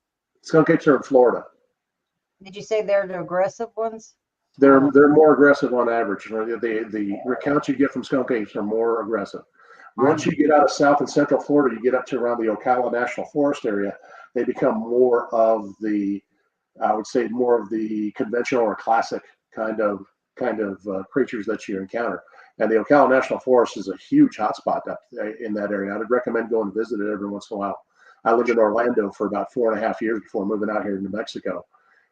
D: Skunk apes are in Florida.
A: Did you say they're the aggressive ones?
D: They're more aggressive on average. The recounts you get from skunk apes are more aggressive. Once you get out of South and Central Florida, you get up to around the Ocala National Forest area, they become more of the, I would say, more of the conventional or classic kind of creatures that you encounter. And the Ocala National Forest is a huge hotspot up in that area. I'd recommend going to visit it every once in a while. I lived in Orlando for about 4.5 years before moving out here to New Mexico,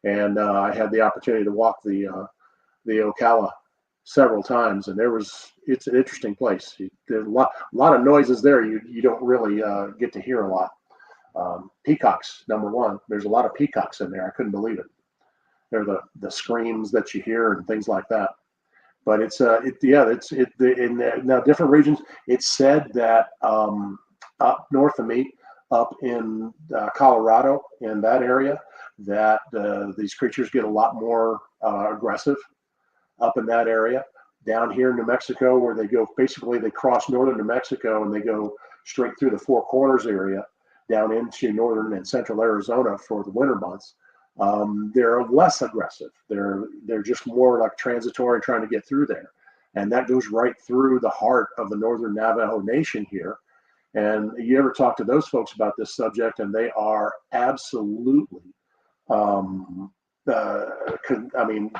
D: and I had the opportunity to walk the Ocala several times, and it's an interesting place. There's a lot of noises there. You don't really get to hear a lot. Peacocks, number one. There's a lot of peacocks in there. I couldn't believe it. They're the screams that you hear and things like that. But in now different regions. It's said that up north of me, up in Colorado, in that area, that these creatures get a lot more aggressive up in that area. Down here in New Mexico, where they cross northern New Mexico and they go straight through the Four Corners area down into northern and central Arizona for the winter months. They're less aggressive. They're just more like transitory, trying to get through there, and that goes right through the heart of the Northern Navajo Nation here. And you ever talk to those folks about this subject, and they are absolutely,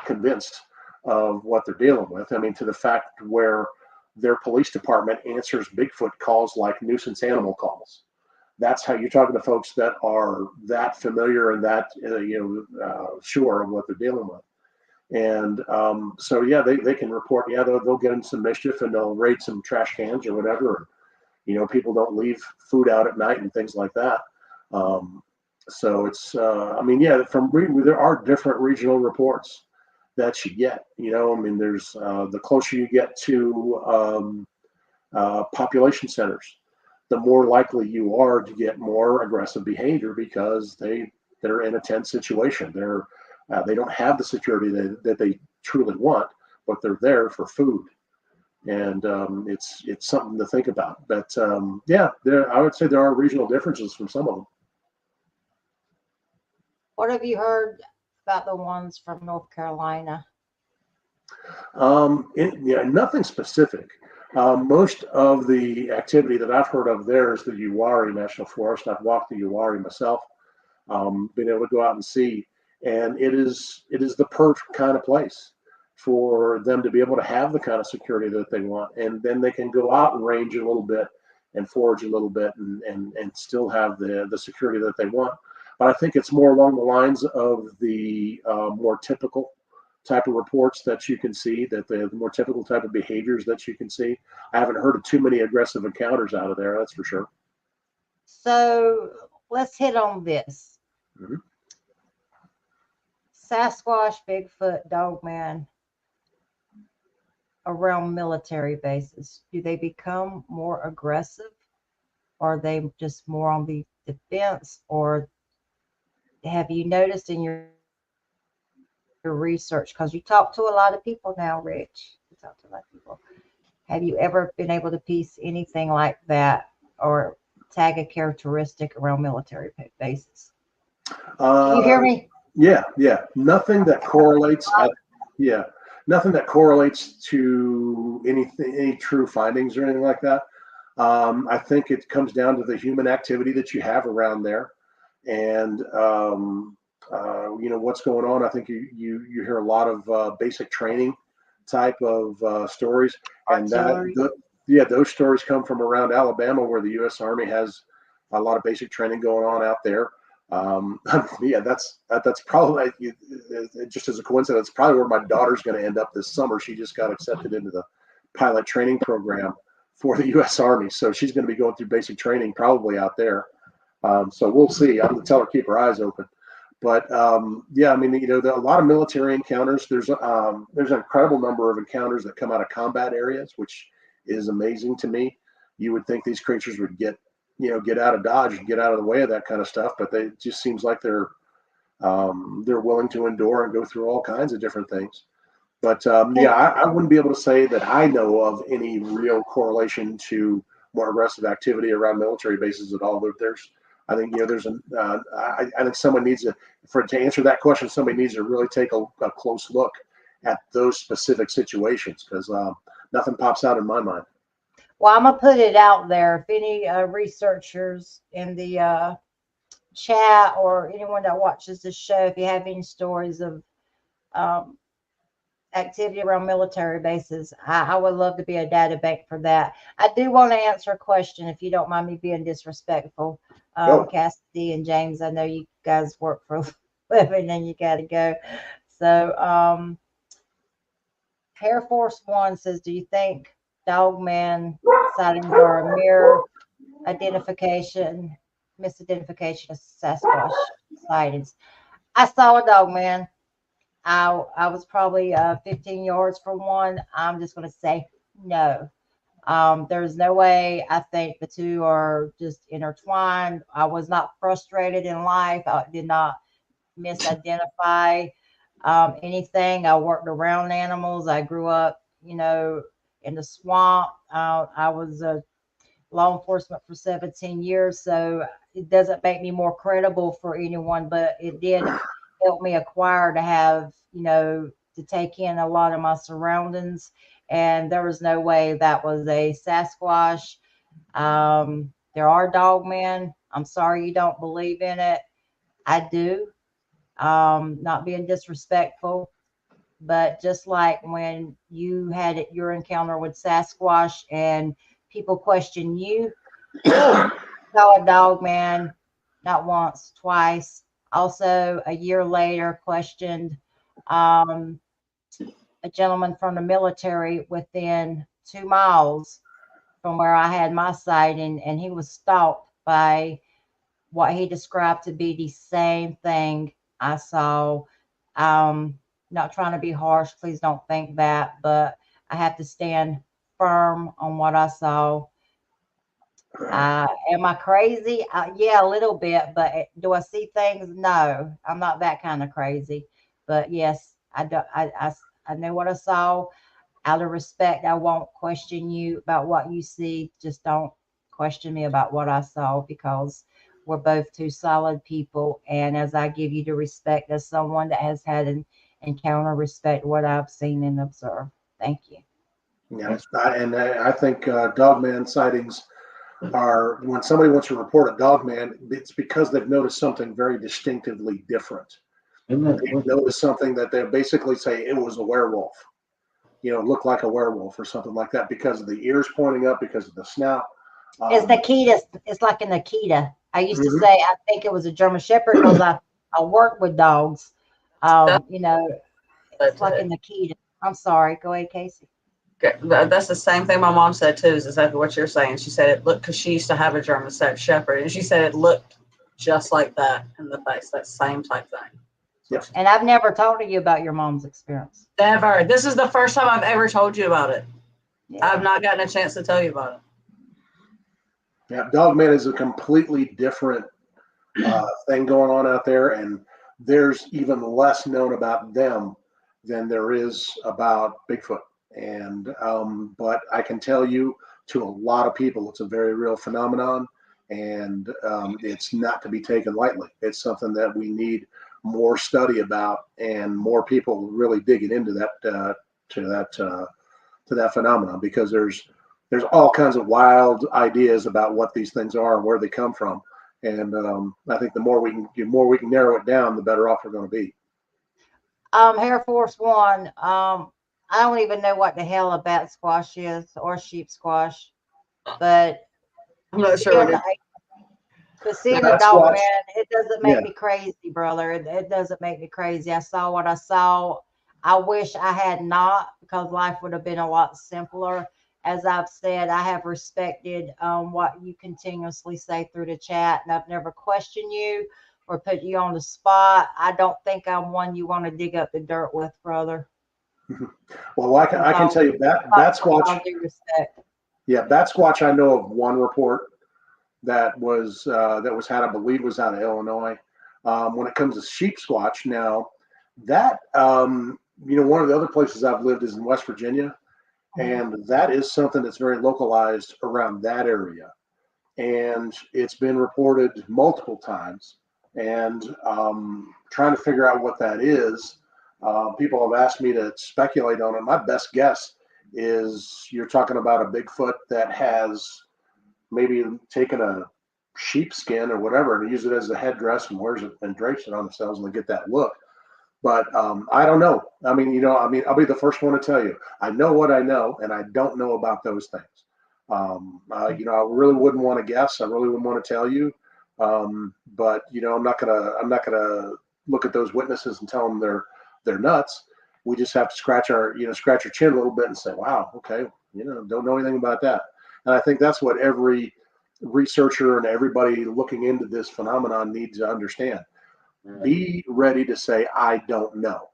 D: convinced of what they're dealing with. I mean, to the fact where their police department answers Bigfoot calls like nuisance animal calls. That's how you're talking to folks that are that familiar and that sure of what they're dealing with. And so yeah, they can report. Yeah, they'll get in some mischief and they'll raid some trash cans or whatever. People don't leave food out at night and things like that. So it's there are different regional reports that you get. There's the closer you get to population centers, the more likely you are to get more aggressive behavior because they're in a tense situation. They don't have the security that they truly want, but they're there for food, and it's something to think about. But I would say there are regional differences from some of them.
A: What have you heard about the ones from North Carolina?
D: Nothing specific. Most of the activity that I've heard of there is the Uwharrie National Forest. I've walked the Uwharrie myself, been able to go out and see, and it is the perfect kind of place for them to be able to have the kind of security that they want, and then they can go out and range a little bit and forage a little bit and still have the security that they want. But I think it's more along the lines of the more typical type of reports that you can see, that the more typical type of behaviors that you can see. I haven't heard of too many aggressive encounters out of there, that's for sure.
A: So let's hit on this.
D: Mm-hmm.
A: Sasquatch, Bigfoot, Dogman around military bases, do they become more aggressive? Or are they just more on the defense? Or have you noticed in your research, because you talk to a lot of people now, Rich, you talk to a lot of people, have you ever been able to piece anything like that or tag a characteristic around military bases? Can you hear me?
D: Yeah. Nothing that correlates. Nothing that correlates to any true findings or anything like that. I think it comes down to the human activity that you have around there, and what's going on. I think you hear a lot of basic training type of stories, and those stories come from around Alabama, where the U.S. Army has a lot of basic training going on out there. That's probably, just as a coincidence, probably where my daughter's going to end up this summer. She just got accepted into the pilot training program for the U.S. Army, so she's going to be going through basic training probably out there. So we'll see. I'm going to tell her keep her eyes open. But there are a lot of military encounters. There's an incredible number of encounters that come out of combat areas, which is amazing to me. You would think these creatures would get out of Dodge and get out of the way of that kind of stuff, but it just seems like they're willing to endure and go through all kinds of different things. But I wouldn't be able to say that I know of any real correlation to more aggressive activity around military bases at all. There's I think, there's I think someone needs to answer that question, somebody needs to really take a close look at those specific situations, because nothing pops out in my mind.
A: Well, I'm gonna put it out there. If any researchers in the chat or anyone that watches this show, if you have any stories of um, activity around military bases, I would love to be a data bank for that. I do want to answer a question, if you don't mind me being disrespectful.
D: Go.
A: Cassidy and James, I know you guys work for a living and you got to go. So, Air Force One says, do you think dogman sightings are a mere misidentification of Sasquatch sightings? I saw a dogman. I was probably 15 yards from one. I'm just going to say no. There's no way. I think the two are just intertwined. I was not frustrated in life. I did not misidentify anything. I worked around animals. I grew up, in the swamp. I was a law enforcement for 17 years, so it doesn't make me more credible for anyone, but it did help me acquire to have, to take in a lot of my surroundings. And there was no way that was a Sasquatch. There are dogmen. I'm sorry you don't believe in it. I do. Not being disrespectful, but just like when you had your encounter with Sasquatch and people question you, saw a dogman not once, twice. Also, a year later, questioned a gentleman from the military within 2 miles from where I had my sighting, and he was stalked by what he described to be the same thing I saw. Not trying to be harsh, please don't think that, but I have to stand firm on what I saw. Am I crazy? Yeah, a little bit, but do I see things? No, I'm not that kind of crazy. But yes, I do. I know what I saw. Out of respect, I won't question you about what you see. Just don't question me about what I saw, because we're both two solid people. And as I give you the respect as someone that has had an encounter, respect what I've seen and observed. Thank you.
D: Yes, I think dogman sightings are, when somebody wants to report a dogman, it's because they've noticed something very distinctively different. They've noticed something that they basically say it was a werewolf. Looked like a werewolf or something like that, because of the ears pointing up, because of the snout.
A: It's Nikita. It's like a Nikita. I used to say I think it was a German Shepherd because I work with dogs. It's like a Nikita. I'm sorry. Go ahead, Casey.
C: That's the same thing my mom said too. Is exactly what you're saying. She said it looked, because she used to have a German Shepherd, and she said it looked just like that in the face. That same type thing.
D: Yes.
A: And I've never told you about your mom's experience.
C: Never. This is the first time I've ever told you about it.
A: Yeah.
C: I've not gotten a chance to tell you about it.
D: Yeah, dogman is a completely different thing going on out there, and there's even less known about them than there is about Bigfoot. And but I can tell you, to a lot of people, it's a very real phenomenon, and it's not to be taken lightly. It's something that we need more study about, and more people really digging into that to that phenomenon, because there's all kinds of wild ideas about what these things are and where they come from. And I think the more we can narrow it down, the better off we're going to be.
A: Air Force One. I don't even know what the hell a bat squash is, or sheep squash, but
C: I'm not sure.
A: Seeing a dog, man, it doesn't make me crazy, brother. It doesn't make me crazy. I saw what I saw. I wish I had not, because life would have been a lot simpler. As I've said, I have respected what you continuously say through the chat, and I've never questioned you or put you on the spot. I don't think I'm one you want to dig up the dirt with, brother.
D: Well, I can tell you that Squatch. Yeah, Bat Squatch. I know of one report that was had, I believe, was out of Illinois. When it comes to sheep squatch, now that one of the other places I've lived is in West Virginia, and that is something that's very localized around that area. and it's been reported multiple times. And trying to figure out what that is, people have asked me to speculate on it. My best guess is you're talking about a Bigfoot that has maybe taken a sheepskin or whatever and use it as a headdress and wears it and drapes it on themselves and they get that look. But I don't know. I mean, I'll be the first one to tell you. I know what I know, and I don't know about those things. I really wouldn't want to guess. I really wouldn't want to tell you. But I'm not gonna look at those witnesses and tell them they're nuts. We just have to scratch our chin a little bit and say, wow, okay, don't know anything about that. And I think that's what every researcher and everybody looking into this phenomenon needs to understand. Be ready to say, I don't know.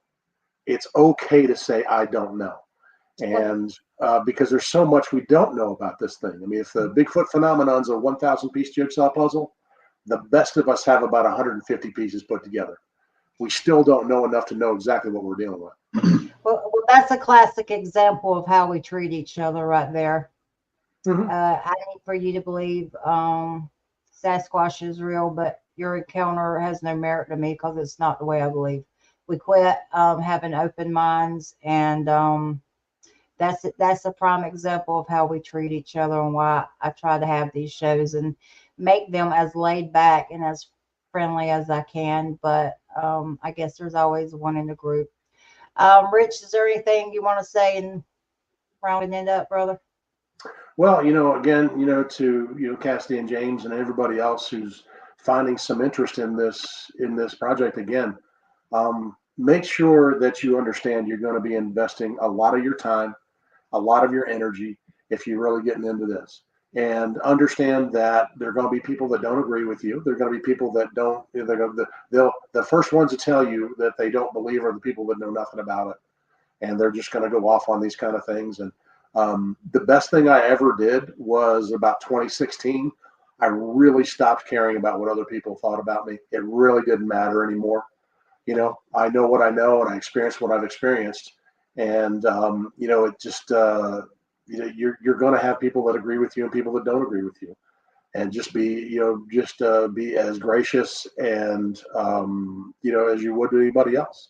D: It's okay to say, I don't know. And because there's so much we don't know about this thing. I mean, if the Bigfoot phenomenon's a 1,000 piece jigsaw puzzle, the best of us have about 150 pieces put together. We still don't know enough to know exactly what we're dealing with.
A: Well, that's a classic example of how we treat each other right there.
D: Mm-hmm.
A: I need for you to believe Sasquatch is real, but your encounter has no merit to me because it's not the way I believe. We quit having open minds, and that's a prime example of how we treat each other and why I try to have these shows and make them as laid back and as friendly as I can. But I guess there's always one in the group. Rich, is there anything you want to say in rounding it up, brother?
D: Well, again, to Cassidy and James and everybody else who's finding some interest in this project again, make sure that you understand you're going to be investing a lot of your time, a lot of your energy if you're really getting into this. And understand that there are going to be people that don't agree with you. There are going to be people that don't. The first ones to tell you that they don't believe are the people that know nothing about it, and they're just going to go off on these kind of things. And the best thing I ever did was about 2016. I really stopped caring about what other people thought about me. It really didn't matter anymore. I know what I know, and I experienced what I've experienced. And it just you're going to have people that agree with you and people that don't agree with you, and just be be as gracious and as you would to anybody else.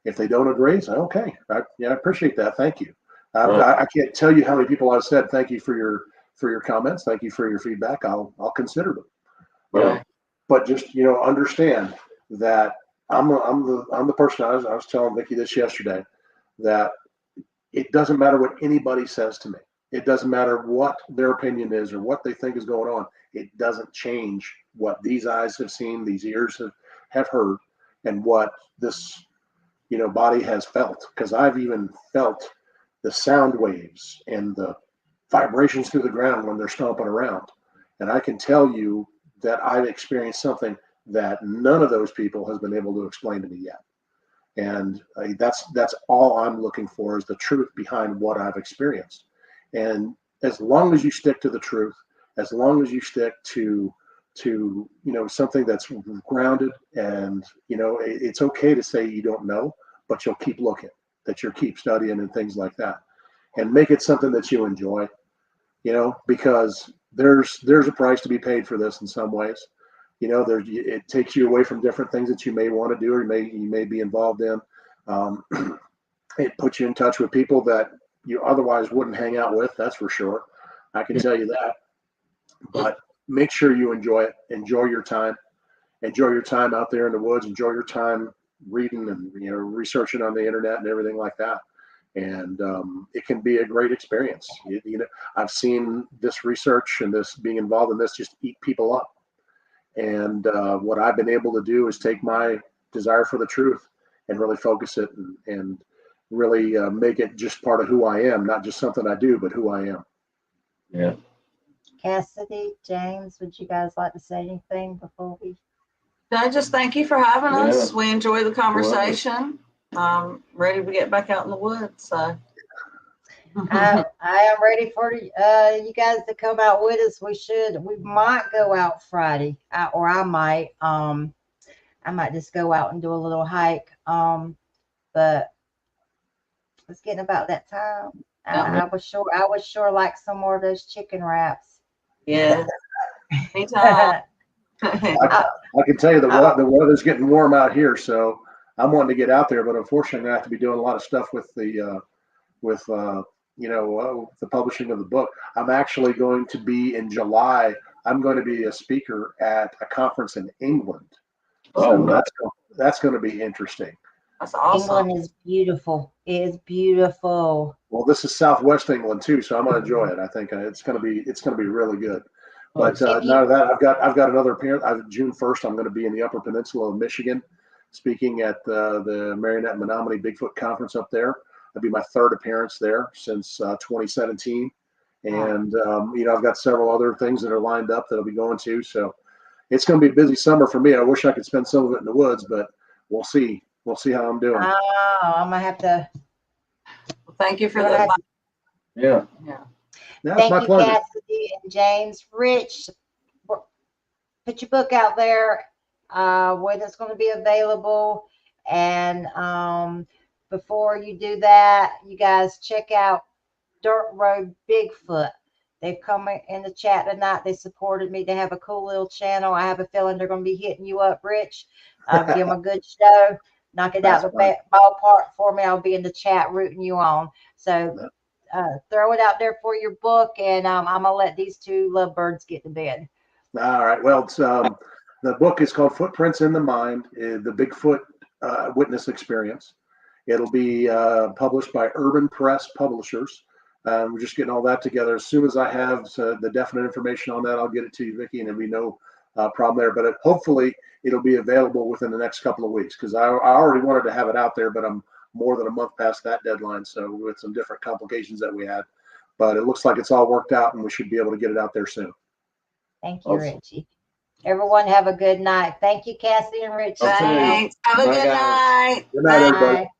D: If they don't agree, say okay, I appreciate that, thank you. I can't tell you how many people I've said thank you for your comments, thank you for your feedback. I'll consider them. But just understand that I'm the person. I was telling Vicki this yesterday, that it doesn't matter what anybody says to me. It doesn't matter what their opinion is or what they think is going on. It doesn't change what these eyes have seen, these ears have heard, and what this body has felt. Because I've even felt the sound waves and the vibrations through the ground when they're stomping around. And I can tell you that I've experienced something that none of those people has been able to explain to me yet. And that's all I'm looking for, is the truth behind what I've experienced. And as long as you stick to the truth, as long as you stick to something that's grounded, and it's okay to say you don't know, but you'll keep looking, that you'll keep studying and things like that, and make it something that you enjoy, because there's a price to be paid for this in some ways. It takes you away from different things that you may want to do or you may be involved in. It puts you in touch with people that you otherwise wouldn't hang out with. That's for sure. I can tell you that. But make sure you enjoy it. Enjoy your time. Enjoy your time out there in the woods. Enjoy your time reading and researching on the internet and everything like that. And it can be a great experience. I've seen this research and this being involved in this just eat people up. And what I've been able to do is take my desire for the truth and really focus it and really make it just part of who I am, not just something I do, but who I am.
B: Yeah.
A: Cassidy, James, would you guys like to say anything before we?
C: I just thank you for having us.
B: Yeah.
C: We enjoyed the conversation. Ready to get back out in the woods. So.
A: I am ready for you guys to come out with us. We might go out Friday, or I might just go out and do a little hike. But it's getting about that time. I was sure like some more of those chicken wraps.
C: Yeah. Anytime.
D: I can tell you the weather's getting warm out here, so I'm wanting to get out there, but unfortunately, I have to be doing a lot of stuff with the the publishing of the book. I'm actually going to be in July. I'm going to be a speaker at a conference in England. So that's going to be interesting.
C: That's awesome.
A: England is beautiful. It is beautiful.
D: Well, this is Southwest England too, so I'm going to enjoy it. I think it's going to be really good. But now that I've got another appearance. June 1st, I'm going to be in the Upper Peninsula of Michigan, speaking at the Marionette Menominee Bigfoot Conference up there. That'll be my third appearance there since 2017, and I've got several other things that are lined up that I'll be going to. So it's going to be a busy summer for me. I wish I could spend some of it in the woods, but we'll see. We'll see how I'm doing.
A: Oh, I'm gonna have to.
C: Well, thank you for the advice.
B: Yeah.
D: That's
A: Thank
D: my
A: you,
D: pleasure.
A: Cassidy and James. Rich, put your book out there when it's going to be available. And before you do that, you guys check out Dirt Road Bigfoot. They've come in the chat tonight. They supported me. They have a cool little channel. I have a feeling they're going to be hitting you up, Rich. Give them a good show. Knock it out the ballpark for me. I'll be in the chat rooting you on. So throw it out there for your book, and I'm going to let these two lovebirds get to bed.
D: All right. Well, it's, the book is called Footprints in the Mind, the Bigfoot Witness Experience. It'll be published by Urban Press Publishers. We're just getting all that together. As soon as I have the definite information on that, I'll get it to you, Vicki, and there'll be no problem there. But hopefully it'll be available within the next couple of weeks, because I already wanted to have it out there, but I'm more than a month past that deadline. So with some different complications that we had, but it looks like it's all worked out, and we should be able to get it out there soon.
A: Thank you, Richie. Everyone have a good night. Thank you, Cassidy and Richie.
C: Thanks. Have a good night.
D: Good night, everybody.
A: Bye.